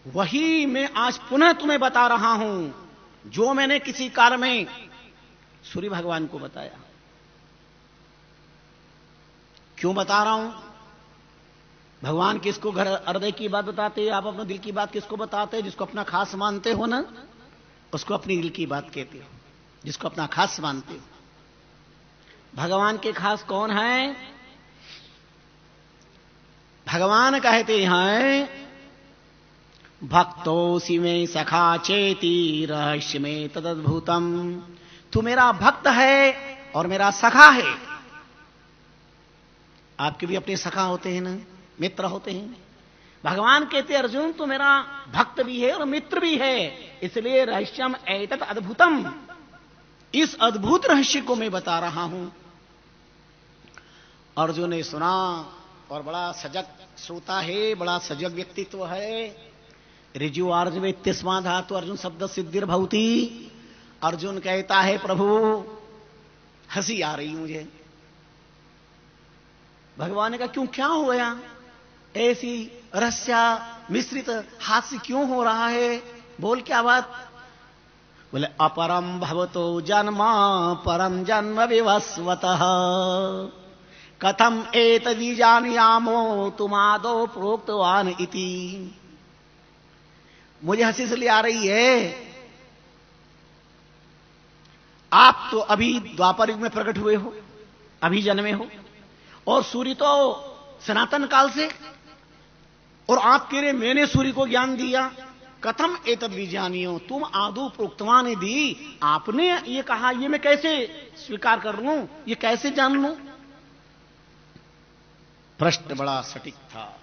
वही मैं आज पुनः तुम्हें बता रहा हूं जो मैंने किसी काल में सूर्य भगवान को बताया। क्यों बता रहा हूं? भगवान किसको घर हृदय की बात बताते, आप अपने दिल की बात किसको बताते? जिसको अपना खास मानते हो ना, उसको अपनी दिल की बात कहते हो, जिसको अपना खास मानते हो। भगवान के खास कौन है? भगवान कहते हैं, भक्तोसि में सखा चेति रहस्य में तदद्भुतम। तू मेरा भक्त है और मेरा सखा है। आपके भी अपने सखा होते हैं ना, मित्र होते हैं। भगवान कहते अर्जुन तू मेरा भक्त भी है और मित्र भी है, इसलिए रहस्यम एतत् अद्भुतम, इस अद्भुत रहस्य को मैं बता रहा हूं। अर्जुन ने सुना और बड़ा सजग श्रोता है, बड़ा सजग व्यक्तित्व है। ऋजु आर्ज में 31वां धातु अर्जुन शब्द सिद्धिर भवति। अर्जुन कहता है प्रभु हंसी आ रही मुझे। भगवान ने कहा क्यों, क्या हो गया? ऐसी रस्या मिश्रित हास्य क्यों हो रहा है? बोल क्या बात? बोले अपरम भवतो जन्म परम जन्म विवस्वतः कथम एतद्विजानीयामो तुमादो प्रोक्तवान इति। मुझे हंसी इसलिए आ रही है, आप तो अभी द्वापर युग में प्रकट हुए हो, अभी जन्मे हो, और सूर्य तो सनातन काल से, और आप कह रहे मैंने सूर्य को ज्ञान दिया। कथम एतद् विजानियो, तुम आदो प्रोक्तवान दी, आपने ये कहा, ये मैं कैसे स्वीकार कर लूं, ये कैसे जान लूं? प्रश्न बड़ा सटीक था,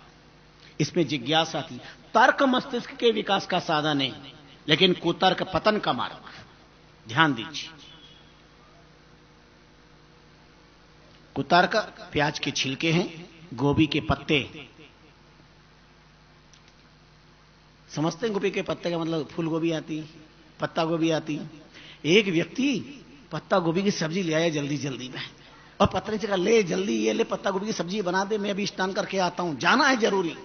इसमें जिज्ञासा थी। तर्क मस्तिष्क के विकास का साधन है, लेकिन कुतर्क पतन का मार्ग। ध्यान दीजिए, कुतर्क प्याज के छिलके हैं, गोभी के पत्ते। समझते हैं गोभी के पत्ते का मतलब? फूल गोभी आती, पत्ता गोभी आती। एक व्यक्ति पत्ता गोभी की सब्जी ले आया जल्दी जल्दी में, और पत्नी से कहा, ले जल्दी ये ले पत्ता गोभी की सब्जी बना दे, मैं अभी स्नान करके आता हूं, जाना है जरूरी।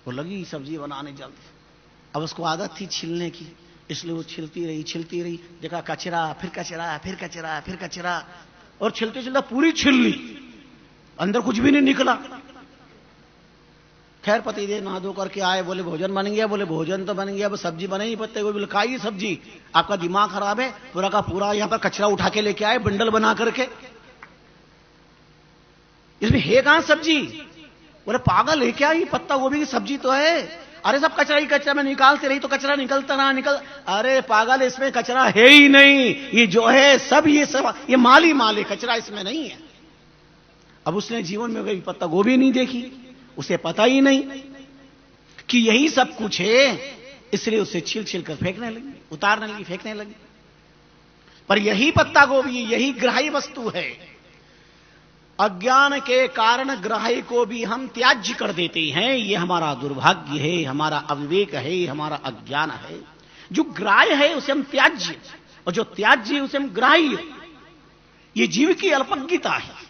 वो लगी सब्जी बनाने जल्दी। अब उसको आदत थी छीलने की, इसलिए वो छिलती रही। देखा कचरा, फिर कचरा, फिर कचरा, फिर कचरा, और छिलते छिलते पूरी छिल ली, अंदर कुछ भी नहीं निकला। खैर पतिदेव नहा धो करके आए, बोले भोजन बन गया? बोले भोजन तो बन गया, अब सब्जी बने ही पत्ते गोभी। खाई सब्जी, आपका दिमाग खराब है? पूरा का पूरा यहां पर कचरा उठा के लेके आए, बंडल बना करके। इसमें है कहां सब्जी? बोले पागल है क्या, ये पत्ता गोभी की सब्जी तो है। अरे सब कचरा ही कचरा, में निकालते रही तो कचरा निकलता ना निकल। अरे पागल, इसमें कचरा है ही नहीं, ये जो है सब ये माल ही माल है, कचरा इसमें नहीं है। अब उसने जीवन में कभी पत्ता गोभी नहीं देखी, उसे पता ही नहीं कि यही सब कुछ है, इसलिए उसे छील छील कर फेंकने लगी, उतारने लगी, फेंकने लगी। पर यही पत्ता गोभी, यही ग्राह्य वस्तु है। अज्ञान के कारण ग्राह्य को भी हम त्याज्य कर देते हैं। ये हमारा दुर्भाग्य है, हमारा अविवेक है, हमारा अज्ञान है। जो ग्राह्य है उसे हम त्याज्य, और जो त्याज्य है उसे हम ग्राह्य। ये जीव की अल्पज्ञता है।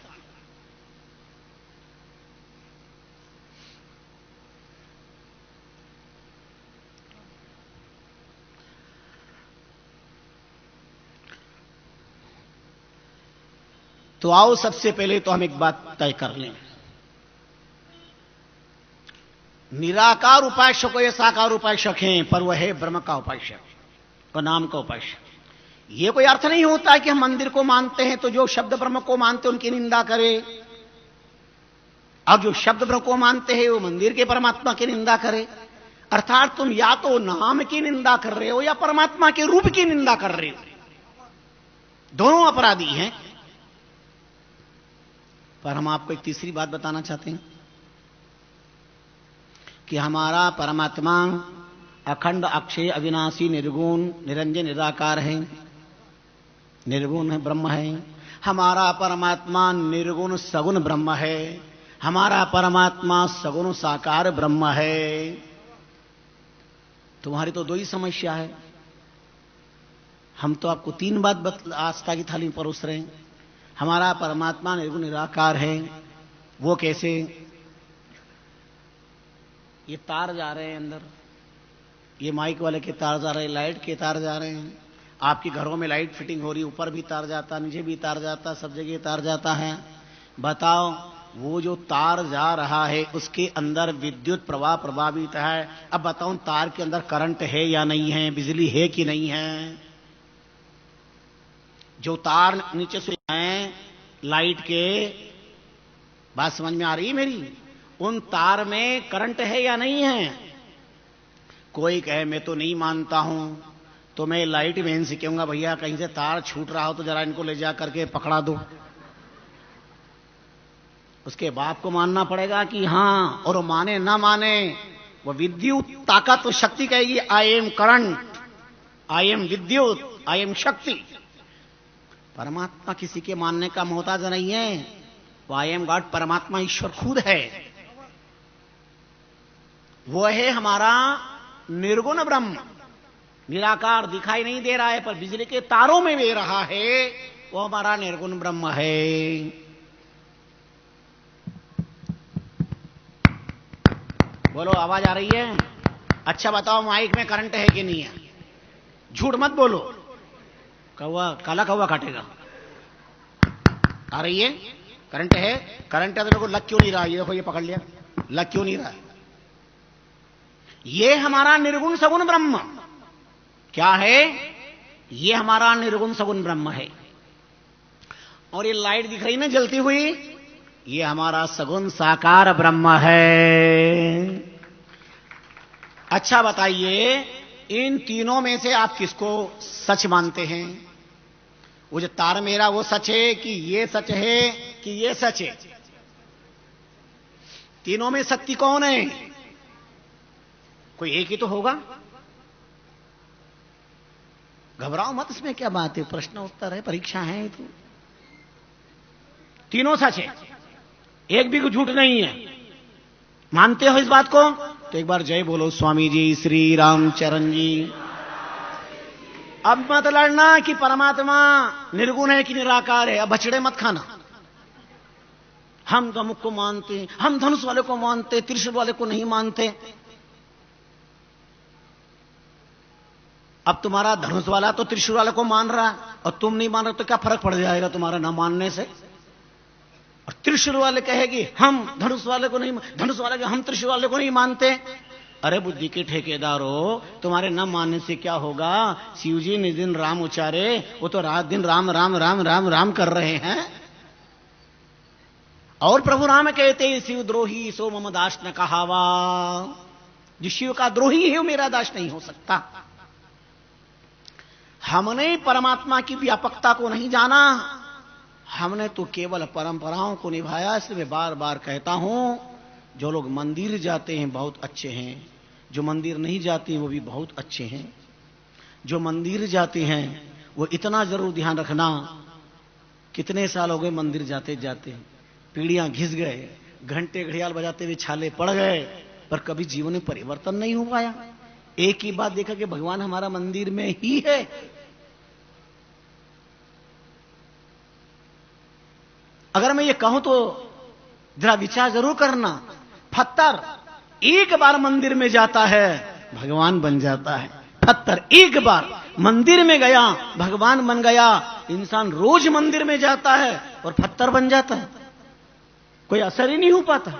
तो आओ सबसे पहले तो हम एक बात तय कर लें, निराकार उपासक को ये साकार उपासक हैं, पर वह है ब्रह्म का उपासक और नाम का उपासक। ये कोई अर्थ नहीं होता कि हम मंदिर को मानते हैं तो जो शब्द ब्रह्म को मानते हैं उनकी निंदा करें, अब जो शब्द ब्रह्म को मानते हैं वो मंदिर के परमात्मा की निंदा करें। अर्थात तुम या तो नाम की निंदा कर रहे हो या परमात्मा के रूप की निंदा कर रहे हो, दोनों अपराधी हैं। पर हम आपको एक तीसरी बात बताना चाहते हैं कि हमारा परमात्मा अखंड अक्षय अविनाशी निर्गुण निरंजन निराकार है, निर्गुण है, ब्रह्म है। हमारा परमात्मा निर्गुण सगुण ब्रह्म है, हमारा परमात्मा सगुण साकार ब्रह्म है। तुम्हारी तो दो ही समस्या है, हम तो आपको तीन बात आस्था की थाली में परोस रहे हैं। हमारा परमात्मा निर्गुण निराकार है, वो कैसे? ये तार जा रहे हैं अंदर, ये माइक वाले के तार जा रहे हैं, लाइट के तार जा रहे हैं, आपके घरों में लाइट फिटिंग हो रही, ऊपर भी तार जाता, नीचे भी तार जाता, सब जगह तार जाता है। बताओ, वो जो तार जा रहा है उसके अंदर विद्युत प्रवाह प्रभावित है। अब बताओ, तार के अंदर करंट है या नहीं है, बिजली है कि नहीं है? जो तार नीचे से हैं लाइट के, बात समझ में आ रही है मेरी? उन तार में करंट है या नहीं है? कोई कहे मैं तो नहीं मानता हूं, तो मैं लाइट मैन से कहूंगा, भैया कहीं से तार छूट रहा हो तो जरा इनको ले जा करके पकड़ा दो। उसके बाप को मानना पड़ेगा कि हां, और वो माने ना माने, वो विद्युत ताकत शक्ति कहेगी, I am current, I am विद्युत, आई एम शक्ति। परमात्मा किसी के मानने का मोहताज नहीं है, वो आई एम गॉड, परमात्मा ईश्वर खुद है। वो है हमारा निर्गुण ब्रह्म, निराकार, दिखाई नहीं दे रहा है पर बिजली के तारों में बह रहा है, वो हमारा निर्गुण ब्रह्म है। बोलो, आवाज आ रही है? अच्छा बताओ, माइक में करंट है कि नहीं है? झूठ मत बोलो, कौवा काला कौवा काटेगा। आ रही है? करंट है? करंट है तो मेरे को लग क्यों नहीं रहा? ये देखो, ये पकड़ लिया, लग क्यों नहीं रहा? ये हमारा निर्गुण सगुण ब्रह्म क्या है? ये हमारा निर्गुण सगुण ब्रह्म है। और ये लाइट दिख रही ना जलती हुई, ये हमारा सगुण साकार ब्रह्म है। अच्छा बताइए, इन तीनों में से आप किसको सच मानते हैं? वो जो तार मेरा वो सच है कि ये सच है कि ये सच है? तीनों में शक्ति कौन है? कोई एक ही तो होगा। घबराओ मत, इसमें क्या बात है, प्रश्न उत्तर है, परीक्षा है। तो तीनों सच है, एक भी झूठ नहीं है। मानते हो इस बात को? तो एक बार जय बोलो स्वामी जी श्री रामचरण जी। अब मत लड़ना कि परमात्मा निर्गुण है कि निराकार है। अब बछड़े मत खाना। हम तो अमुक को मानते हैं, हम धनुष वाले को मानते, त्रिशूल वाले को नहीं मानते। अब तुम्हारा धनुष वाला तो त्रिशूल वाले को मान रहा है और तुम नहीं मान रहे, तो क्या फर्क पड़ जाएगा तुम्हारा ना मानने से? और त्रिशूल वाले कहेगी हम धनुष वाले को नहीं, धनुष वाले हम त्रिशूल वाले को नहीं मानते। अरे बुद्धि के ठेकेदारों, तुम्हारे न मानने से क्या होगा? शिव जी ने दिन राम उचारे, वो तो रात दिन राम राम राम राम राम कर रहे हैं। और प्रभु राम कहते शिव द्रोही सो मम दास न कहावा। जो शिव का द्रोही है वो मेरा दास नहीं हो सकता। हमने परमात्मा की व्यापकता को नहीं जाना, हमने तो केवल परंपराओं को निभाया। इसलिए मैं बार बार कहता हूं, जो लोग मंदिर जाते हैं बहुत अच्छे हैं, जो मंदिर नहीं जाते वो भी बहुत अच्छे हैं। जो मंदिर जाते हैं वो इतना जरूर ध्यान रखना, कितने साल हो गए मंदिर जाते जाते, पीढ़ियां घिस गए, घंटे घड़ियाल बजाते हुए छाले पड़ गए, पर कभी जीवन में परिवर्तन नहीं हो पाया। एक ही बात देखा कि भगवान हमारा मंदिर में ही है। अगर मैं ये कहूं तो जरा विचार जरूर करना। पत्थर एक बार मंदिर में जाता है भगवान बन जाता है। पत्थर एक बार मंदिर में गया भगवान बन गया। इंसान रोज मंदिर में जाता है और पत्थर बन जाता है, कोई असर ही नहीं हो पाता।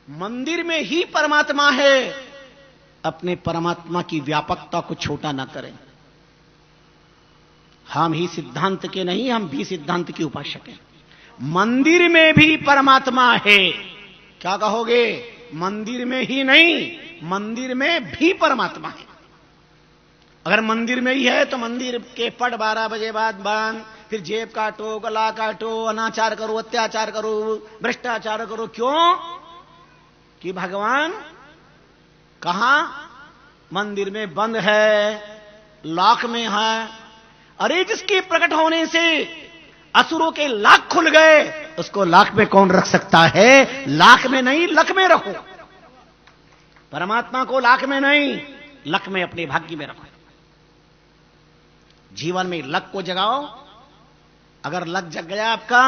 मंदिर में ही परमात्मा है। अपने परमात्मा की व्यापकता को छोटा ना करें। हम ही सिद्धांत के नहीं, हम भी सिद्धांत के उपासक हैं। मंदिर में भी परमात्मा है। क्या कहोगे? मंदिर में ही नहीं, मंदिर में भी परमात्मा है। अगर मंदिर में ही है तो मंदिर के पट 12 बजे बाद बंद, फिर जेब काटो, गला काटो, अनाचार करो, अत्याचार करो, भ्रष्टाचार करो। क्यों? कि भगवान कहां? मंदिर में बंद है, लॉक में है। अरे जिसके प्रकट होने से असुरों के लाख खुल गए, उसको लाख में कौन रख सकता है? लाख में नहीं, लख में रखो। परमात्मा को लाख में नहीं, लख में अपने भाग्य में रखो। जीवन में लक को जगाओ। अगर लक जग गया आपका,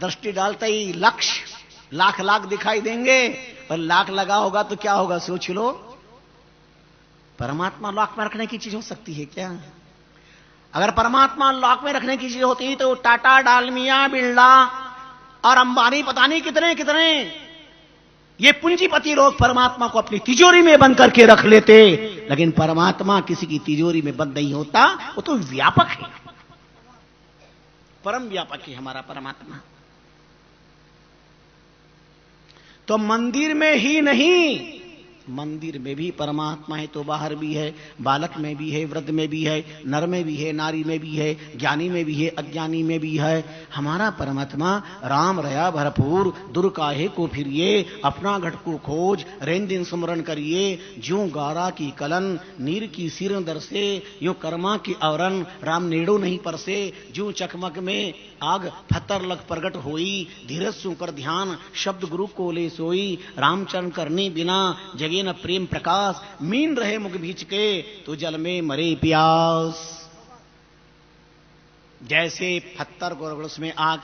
दृष्टि डालते ही लक्ष्य लाख लाख दिखाई देंगे, पर लाख लगा होगा तो क्या होगा सोच लो। परमात्मा लाख में रखने की चीज हो सकती है क्या? अगर परमात्मा लाख में रखने की चीज होती तो टाटा, डालमिया, बिरला और अंबानी पता नहीं कितने कितने ये पूंजीपति लोग परमात्मा को अपनी तिजोरी में बंद करके रख लेते। लेकिन परमात्मा किसी की तिजोरी में बंद नहीं होता, वो तो व्यापक है, परम व्यापक है हमारा परमात्मा। तो मंदिर में ही नहीं, मंदिर में भी परमात्मा है तो बाहर भी है, बालक में भी है, वृद्ध में भी है, नर में भी है, नारी में भी है, ज्ञानी में भी है, अज्ञानी में भी है। हमारा परमात्मा राम रया भरपूर, दुर काहे को फिरिए, अपना घट को खोज, रेन दिन सुमरन करिए। ज्यों गारा की कलन, नीर की सिर दरसे, यो कर्मा की आवरण, राम नेड़ो नहीं परसे। ज्यों चकमक में आग फतर लग प्रगट होई, धीरज सु कर ध्यान, शब्द गुरु को ले सोई। रामचरण करने बिना जगे न प्रेम प्रकाश, मीन रहे मुख भीच के, तो जल में मरे प्यास। जैसे पत्थर को रगड़ उसमें आग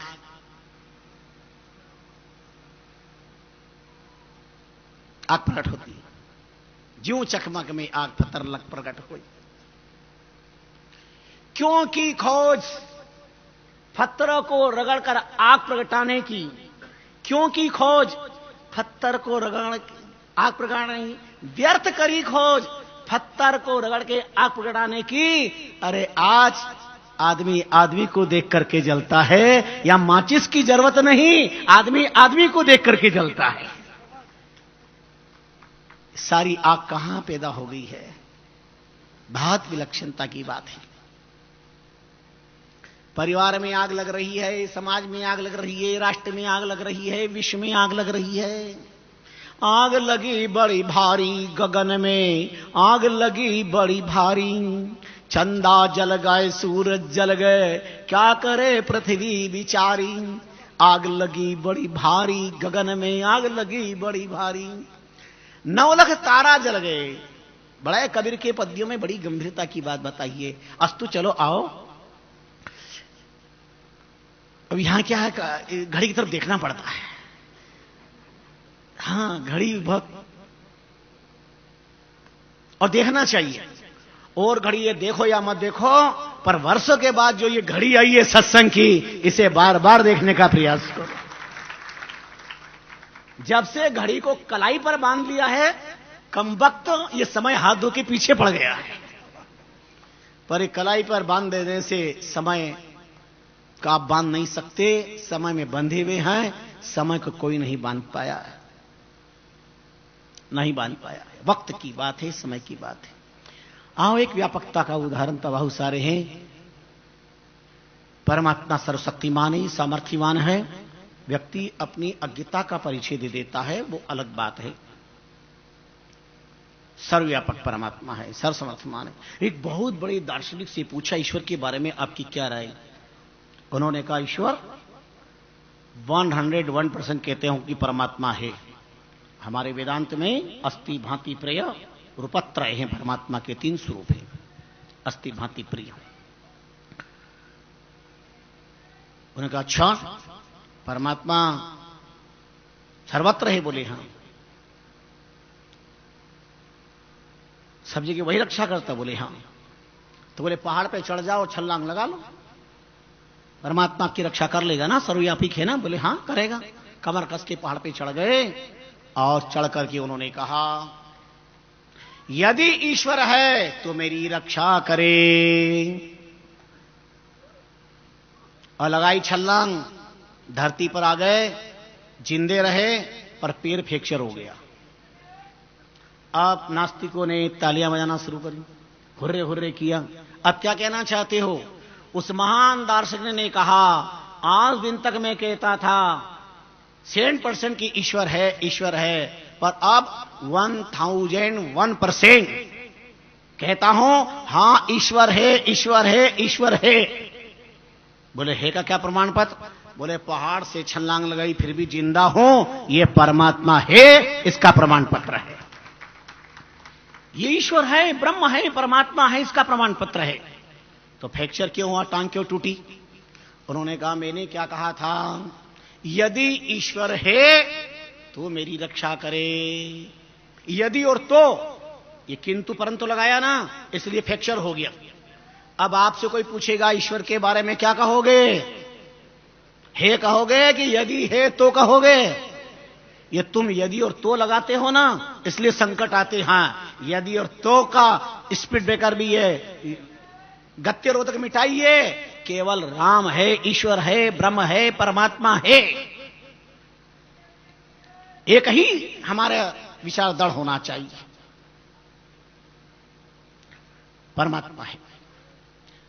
प्रकट होती है, ज्यों चकमक में आग पत्थर लग प्रकट हुई। क्योंकि खोज पत्थरों को रगड़कर आग प्रगटाने की, क्योंकि खोज पत्थर को रगड़ आग प्रगटाने की, व्यर्थ करी खोज पत्थर को रगड़ के आग प्रगटाने की। अरे आज आदमी आदमी को देख करके जलता है, या माचिस की जरूरत नहीं, आदमी आदमी को देख करके जलता है। सारी आग कहां पैदा हो गई है? बहुत विलक्षणता की बात है। परिवार में आग लग रही है, समाज में आग लग रही है, राष्ट्र में आग लग रही है, विश्व में आग लग रही है। आग लगी बड़ी भारी गगन में, आग लगी बड़ी भारी, चंदा जल गए सूरज जल गए, क्या करे पृथ्वी बिचारी। आग लगी बड़ी भारी गगन में, आग लगी बड़ी भारी, 9 लाख तारा जल गए। बड़ा कबीर के पद्यों में बड़ी गंभीरता की बात बताइए। अस्तु चलो आओ, अब यहां क्या है, घड़ी की तरफ देखना पड़ता है। हाँ, घड़ी बहुत और देखना चाहिए। और घड़ी ये देखो या मत देखो, पर वर्षों के बाद जो ये घड़ी आई है सत्संग की, इसे बार बार देखने का प्रयास करो। जब से घड़ी को कलाई पर बांध लिया है, कमबख्त ये समय हाथ धो के पीछे पड़ गया है। पर ये कलाई पर बांध देने से समय का आप बांध नहीं सकते। समय में बंधे हुए हैं, समय को कोई नहीं बांध पाया है, नहीं बांध पाया है। वक्त की बात है, समय की बात है। आओ, एक व्यापकता का उदाहरण तो बहुत सारे हैं। परमात्मा सर्वशक्तिमान है, सामर्थ्यवान है। व्यक्ति अपनी अज्ञता का परिचय दे देता है, वो अलग बात है। सर्वव्यापक परमात्मा है, सर्वसमर्थमान है। एक बहुत बड़ी दार्शनिक से पूछा, ईश्वर के बारे में आपकी क्या राय? उन्होंने कहा, ईश्वर 101% कहते हो कि परमात्मा है। हमारे वेदांत में अस्ति भांति प्रिय रूपत्रय हैं। परमात्मा के 3 स्वरूप हैं, अस्ति भांति प्रिय। उन्होंने कहा, अच्छा परमात्मा सर्वत्र है? बोले हां। सब जगह वही रक्षा करता? बोले हां। तो बोले पहाड़ पे चढ़ जाओ, छलांग लगा लो, परमात्मा की रक्षा कर लेगा ना, सर्वव्यापी है ना? बोले हां करेगा। कमर कस के पहाड़ पे चढ़ गए और चढ़ करके उन्होंने कहा, यदि ईश्वर है तो मेरी रक्षा करे। और लगाई छलांग, धरती पर आ गए, जिंदे रहे, पर पैर फ्रैक्चर हो गया। अब नास्तिकों ने तालियां बजाना शुरू करी, हुर्रे हुर्रे किया। अब क्या कहना चाहते हो? उस महान दार्शनिक ने कहा, आज दिन तक मैं कहता था 7% की ईश्वर है, ईश्वर है, पर अब 1001% कहता हूं, हां ईश्वर है, ईश्वर है, ईश्वर है। बोले है का क्या प्रमाण पत्र? बोले पहाड़ से छलांग लगाई फिर भी जिंदा हूं, यह परमात्मा है, इसका प्रमाण पत्र है। ये ईश्वर है, ब्रह्म है, परमात्मा है, इसका प्रमाण पत्र है। तो फ्रैक्चर क्यों हुआ, टांग क्यों टूटी? उन्होंने कहा, मैंने क्या कहा था, यदि ईश्वर है तो मेरी रक्षा करे। यदि और तो, ये किंतु परंतु लगाया ना, इसलिए फ्रैक्चर हो गया। अब आपसे कोई पूछेगा ईश्वर के बारे में क्या कहोगे? है कहोगे कि यदि है तो कहोगे? ये तुम यदि और तो लगाते हो ना, इसलिए संकट आते हैं। यदि और तो का स्पीड ब्रेकर भी है। गत्यरोधक मिटाइए, केवल राम है, ईश्वर है, ब्रह्म है, परमात्मा है, एक ही हमारा विचार दृढ़ होना चाहिए। परमात्मा है,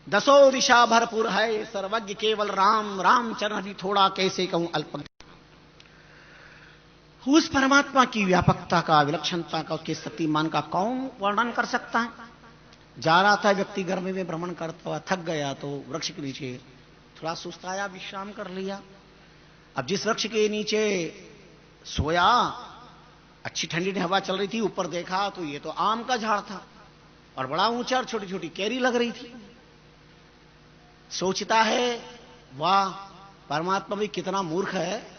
दसों दिशा भरपूर है, सर्वज्ञ केवल राम, रामचरण भी थोड़ा कैसे कहूं अल्प। उस परमात्मा की व्यापकता का, विलक्षणता का, उसके शक्तिमान का कौन वर्णन कर सकता है? जा रहा था व्यक्ति गर्मी में भ्रमण करता हुआ, थक गया तो वृक्ष के नीचे थोड़ा सुस्ताया, विश्राम कर लिया। अब जिस वृक्ष के नीचे सोया, अच्छी ठंडी हवा चल रही थी, ऊपर देखा तो ये तो आम का झाड़ था और बड़ा ऊंचा और छोटी छोटी कैरी लग रही थी। सोचता है, वाह परमात्मा भी कितना मूर्ख है,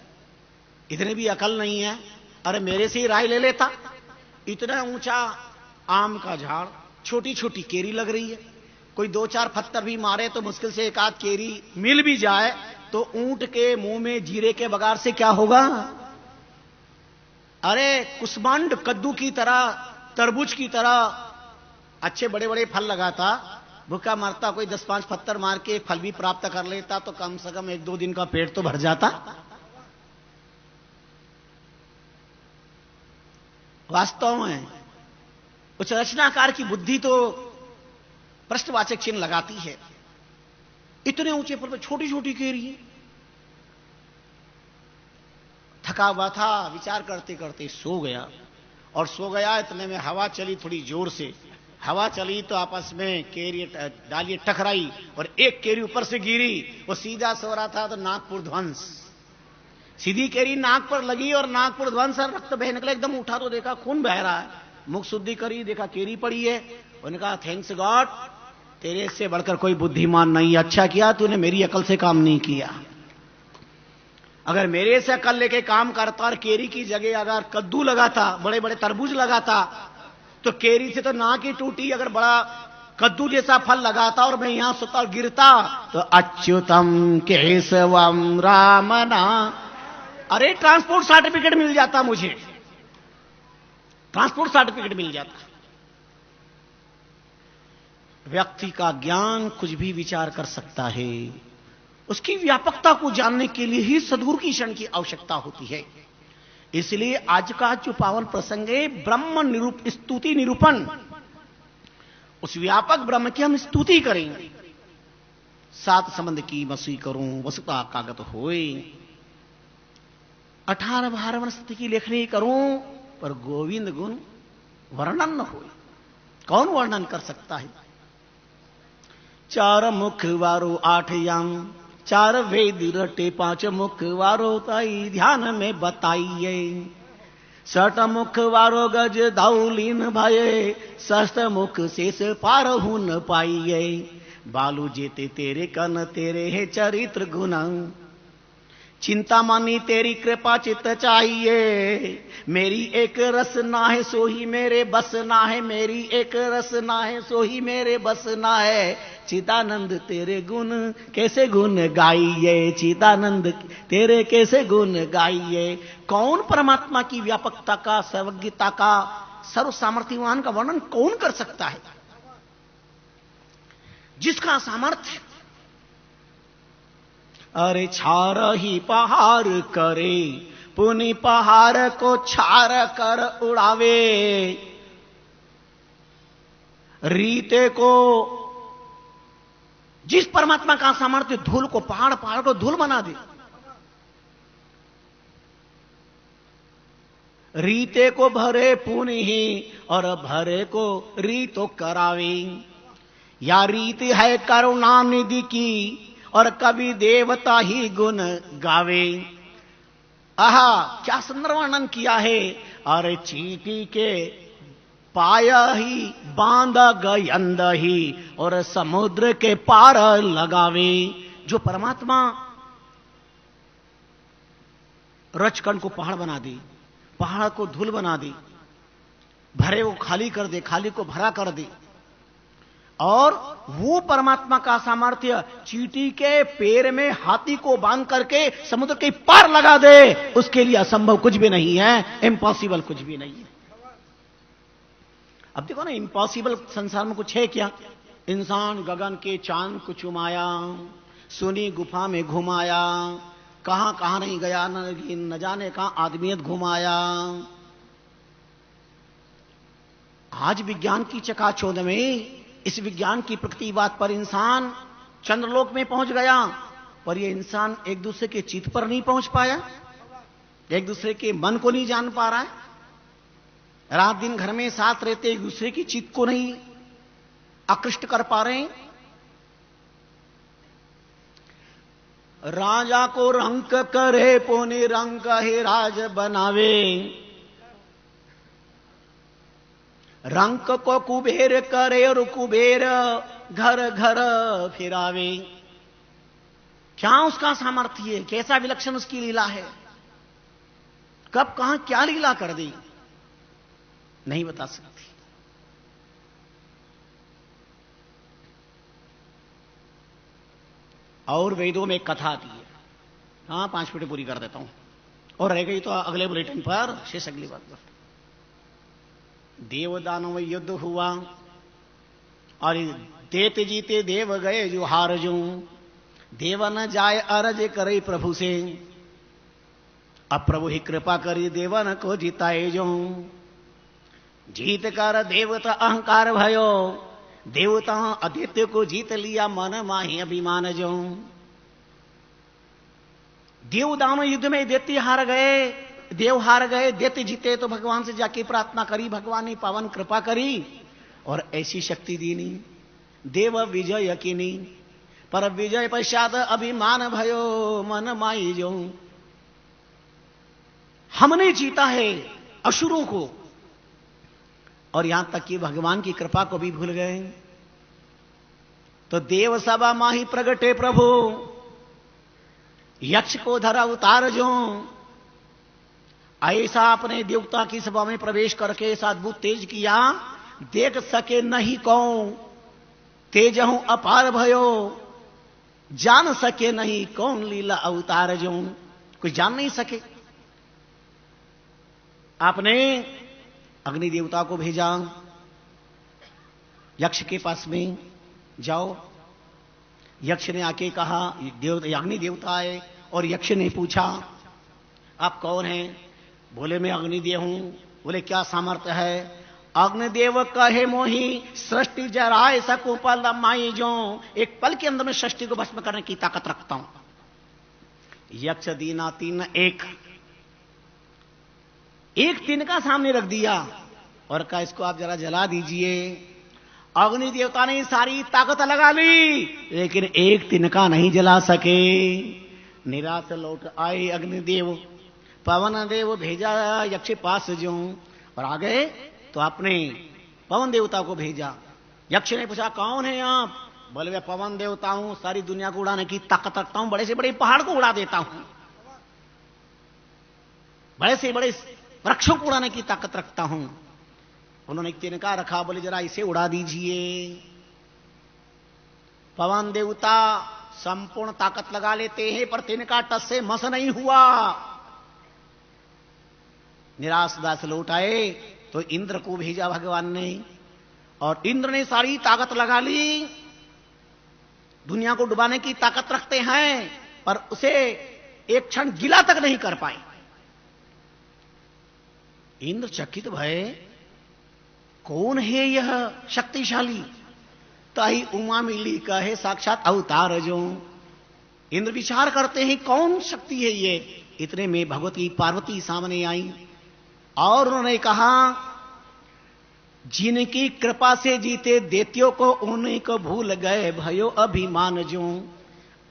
इतने भी अकल नहीं है, अरे मेरे से ही राय ले लेता। इतना ऊंचा आम का झाड़, छोटी छोटी केरी लग रही है, कोई 2-4 पत्थर भी मारे तो मुश्किल से एक आध केरी मिल भी जाए, तो ऊंट के मुंह में जीरे के बगार से क्या होगा? अरे कुसमांड कद्दू की तरह, तरबूज की तरह अच्छे बड़े बड़े फल लगाता, भूखा मरता, कोई 10-5 पत्थर मार के एक फल भी प्राप्त कर लेता तो कम से कम 1-2 दिन का पेट तो भर जाता। वास्तव में उस रचनाकार की बुद्धि तो प्रश्नवाचक चिन्ह लगाती है। इतने ऊंचे फल पे छोटी छोटी केरी है। थका हुआ था, विचार करते करते सो गया, और सो गया इतने में हवा चली थोड़ी जोर से। हवा चली तो आपस में केरी डालियां टकराई और एक केरी ऊपर से गिरी। वो सीधा सो रहा था तो नागपुर ध्वंस, सीधी केरी नाक पर लगी और नागपुर ध्वंस, रक्त बह निकला। एकदम उठा तो देखा खून बह रहा है, मुख शुद्धि करी, देखा केरी पड़ी है। उन्होंने कहा थैंक्स गॉड, तेरे से बढ़कर कोई बुद्धिमान नहीं। अच्छा किया तूने मेरी अकल से काम नहीं किया। अगर मेरे से अकल लेके काम करता और केरी की जगह अगर कद्दू लगाता, बड़े बड़े तरबूज लगाता, तो केरी से तो नाक ही टूटी। अगर बड़ा कद्दू जैसा फल लगाता और मैं यहां सोता और गिरता तो अच्युतम केशवम रामना, अरे ट्रांसपोर्ट सर्टिफिकेट मिल जाता, मुझे ट्रांसपोर्ट सर्टिफिकेट मिल जाता। व्यक्ति का ज्ञान कुछ भी विचार कर सकता है, उसकी व्यापकता को जानने के लिए ही सद्गुरु की शरण की आवश्यकता होती है। इसलिए आज का जो पावन प्रसंग है ब्रह्म स्तुति निरूपण, उस व्यापक ब्रह्म की हम स्तुति करेंगे। सात संबंध की मसी करूं वसुता कागत होए, 18 12 वनस्पति की लेखनी करूं पर गोविंद गुण वर्णन न होए। कौन वर्णन कर सकता है? 4 मुख वारो 8 याम, 4 वेद रटे 5 मुख वारो ताई ध्यान में बताइए। 6 मुख वारो गज दाउलीन भाये, 6 मुख शेष पार हुन पाइये। बालू जेते तेरे कन तेरे है चरित्र गुण, चिंता मानी तेरी कृपा चित चाहिए। मेरी एक रस ना है सोही मेरे बस ना है, मेरी एक रस ना है सोही मेरे बस ना है। चिदानंद तेरे गुण कैसे गुण गाइए, चिदानंद तेरे कैसे गुण गाइए। कौन परमात्मा की व्यापकता का, सर्वज्ञता का, सर्व सामर्थ्यवान का वर्णन कौन कर सकता है? जिसका सामर्थ्य अरे छार ही पहाड़ करे, पुनि पहाड़ को छार कर उड़ावे। रीते को, जिस परमात्मा का सामर्थ्य धूल को, पहाड़ पहाड़ को धूल बना दे। रीते को भरे पुनि ही और भरे को रीतो करावे। या रीत है करुणा निधि की और कभी देवता ही गुण गावे। आहा क्या सुंदर वर्णन किया है। अरे चींटी के पाय ही बांध गयंद ही और समुद्र के पार लगावे। जो परमात्मा रचकण को पहाड़ बना दे, पहाड़ को धूल बना दे, भरे को खाली कर दे, खाली को भरा कर दे, और वो परमात्मा का सामर्थ्य चींटी के पैर में हाथी को बांध करके समुद्र के पार लगा दे, उसके लिए असंभव कुछ भी नहीं है, इम्पॉसिबल कुछ भी नहीं है। अब देखो ना, इम्पॉसिबल संसार में कुछ है क्या? इंसान गगन के चांद को चुमाया, सुनी गुफा में घुमाया, कहां कहां नहीं गया, न जाने कहां आदमियत घुमाया। आज विज्ञान की चकाचौंध में, इस विज्ञान की प्रकृतिवाद पर इंसान चंद्रलोक में पहुंच गया, पर यह इंसान एक दूसरे के चित्त पर नहीं पहुंच पाया, एक दूसरे के मन को नहीं जान पा रहा है। रात दिन घर में साथ रहते एक दूसरे की चित्त को नहीं आकृष्ट कर पा रहे हैं। राजा को रंक करे पोने रंक हे राज बनावे, रंक को कुबेर करे और कुबेर घर घर फिरावे। क्या उसका सामर्थ्य है, कैसा विलक्षण उसकी लीला है, कब कहां क्या लीला कर दी नहीं बता सकती। और वेदों में कथा आती है। हाँ 5 मिनट पूरी कर देता हूं, और रह गई तो अगले बुलेटिन पर, शेष अगली बात पर। देव दानव युद्ध हुआ और देते जीते देव गए जो हार जो। देव न जाए अरज करे प्रभु से, अब प्रभु ही कृपा करी देवन को जिताए जो। जीत कर देवता अहंकार भयो, देवता आदित्य को जीत लिया, मन माही अभिमान जो। देव दानव युद्ध में दैत्य हार गए, देव हार गए, दैत्य जीते तो भगवान से जाके प्रार्थना करी, भगवान ने पावन कृपा करी और ऐसी शक्ति दी नहीं, देव विजय कीनी। पर विजय पश्चात अभिमान भयो मन माई जो। हमने जीता है असुरों को और यहां तक कि भगवान की कृपा को भी भूल गए। तो देव सभा माही प्रगटे प्रभु, यक्ष को धरा उतार जो। ऐसा अपने देवता की सभा में प्रवेश करके ऐसा अद्भुत तेज किया, देख सके नहीं कौन, तेज हूं अपार भयो, जान सके नहीं कौन लीला अवतार जो। कोई जान नहीं सके। आपने अग्नि देवता को भेजा, यक्ष के पास में जाओ। यक्ष ने आके कहा, अग्नि देवता है, और यक्ष ने पूछा आप कौन हैं? बोले मैं अग्निदेव हूं। बोले क्या सामर्थ्य है? अग्निदेव कहे मोही सृष्टि जराए सकुपल माई जो। एक पल के अंदर में सृष्टि को भस्म करने की ताकत रखता हूं। यक्ष दीना तीन एक तिनका सामने रख दिया और कहा इसको आप जरा जला दीजिए। अग्नि देवता ने सारी ताकत लगा ली लेकिन एक तिनका नहीं जला सके। निराश लौट आए अग्निदेव, पवन देव भेजा यक्ष पास जो। और आ गए तो आपने पवन देवता को भेजा। यक्ष ने पूछा कौन है आप? बोले मैं पवन देवता हूं, सारी दुनिया को उड़ाने की ताकत रखता हूं, बड़े से बड़े पहाड़ को उड़ा देता हूं, बड़े से बड़े वृक्षों को उड़ाने की ताकत रखता हूं। उन्होंने एक तिनका रखा, बोले जरा इसे उड़ा दीजिए। पवन देवता संपूर्ण ताकत लगा लेते हैं पर तिनका टस से मस नहीं हुआ। निराश दास लौट आए तो इंद्र को भेजा भगवान ने, और इंद्र ने सारी ताकत लगा ली। दुनिया को डुबाने की ताकत रखते हैं पर उसे एक क्षण गिला तक नहीं कर पाए। इंद्र चकित भय, कौन है यह शक्तिशाली? ताही उमा मिली कहे साक्षात अवतार जो। इंद्र विचार करते हैं कौन शक्ति है ये। इतने में भगवती पार्वती सामने आई और उन्होंने कहा जिनकी कृपा से जीते दैत्यों को उन्हीं को भूल गए भयो अभिमान जो।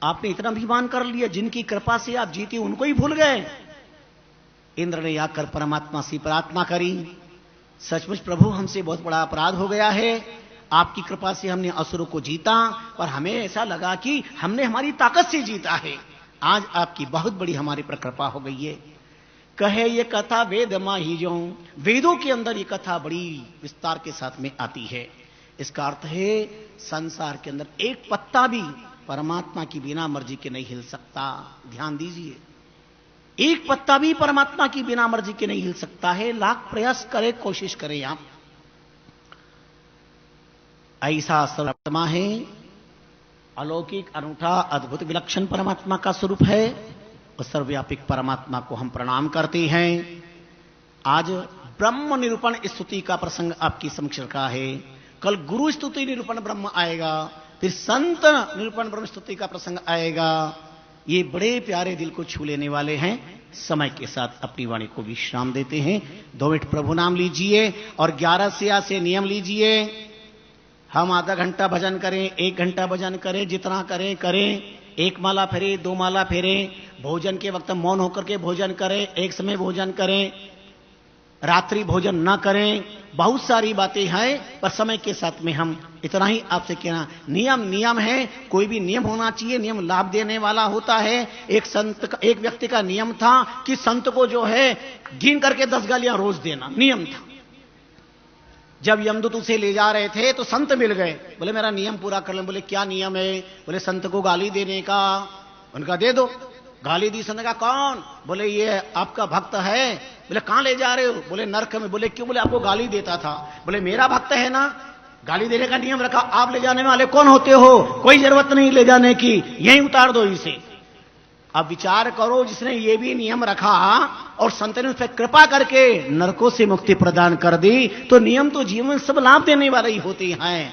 आपने इतना अभिमान कर लिया, जिनकी कृपा से आप जीते उनको ही भूल गए। इंद्र ने आकर परमात्मा से प्रार्थना करी, सचमुच प्रभु हमसे बहुत बड़ा अपराध हो गया है, आपकी कृपा से हमने असुरों को जीता पर हमें ऐसा लगा कि हमने हमारी ताकत से जीता है। आज आपकी बहुत बड़ी हमारे पर कृपा हो गई है। कहे ये कथा वेद माही जो। वेदों के अंदर ये कथा बड़ी विस्तार के साथ में आती है। इसका अर्थ है संसार के अंदर एक पत्ता भी परमात्मा की बिना मर्जी के नहीं हिल सकता। ध्यान दीजिए, एक पत्ता भी परमात्मा की बिना मर्जी के नहीं हिल सकता है। लाख प्रयास करें, कोशिश करें आप। ऐसा सर्वोत्तमा है, अलौकिक अनूठा अद्भुत विलक्षण परमात्मा का स्वरूप है। उस सर्वव्यापक परमात्मा को हम प्रणाम करते हैं। आज ब्रह्म निरूपण स्तुति का प्रसंग आपकी समक्ष रखा है। कल गुरु स्तुति निरूपण ब्रह्म आएगा, फिर संत निरूपण ब्रह्म स्तुति का प्रसंग आएगा। ये बड़े प्यारे दिल को छू लेने वाले हैं। समय के साथ अपनी वाणी को विश्राम देते हैं। 2 मिनट प्रभु नाम लीजिए और 11 से नियम लीजिए। हम आधा घंटा भजन करें, 1 घंटा भजन करें, जितना करें करें। 1 माला फेरे, 2 माला फेरे। भोजन के वक्त मौन होकर के भोजन करें, एक समय भोजन करें, रात्रि भोजन न करें। बहुत सारी बातें हैं पर समय के साथ में हम इतना ही आपसे कहना। नियम है, कोई भी नियम होना चाहिए, नियम लाभ देने वाला होता है। एक व्यक्ति का नियम था कि संत को जो है गिन करके 10 गालियां रोज देना नियम था। जब यमदूत उसे ले जा रहे थे तो संत मिल गए, बोले मेरा नियम पूरा कर लें। बोले क्या नियम है? बोले संत को गाली देने का। उनका दे दो। गाली दी। संत का कौन? बोले ये आपका भक्त है। बोले कहां ले जा रहे हो? बोले नरक में। बोले क्यों? बोले आपको गाली देता था। बोले मेरा भक्त है ना, गाली देने का नियम रखा, आप ले जाने वाले कौन होते हो? कोई जरूरत नहीं ले जाने की, यहीं उतार दो इसे। अब विचार करो, जिसने ये भी नियम रखा और संत ने उस पर कृपा करके नरकों से मुक्ति प्रदान कर दी, तो नियम तो जीवन में सब लाभ देने वाले ही होते हैं।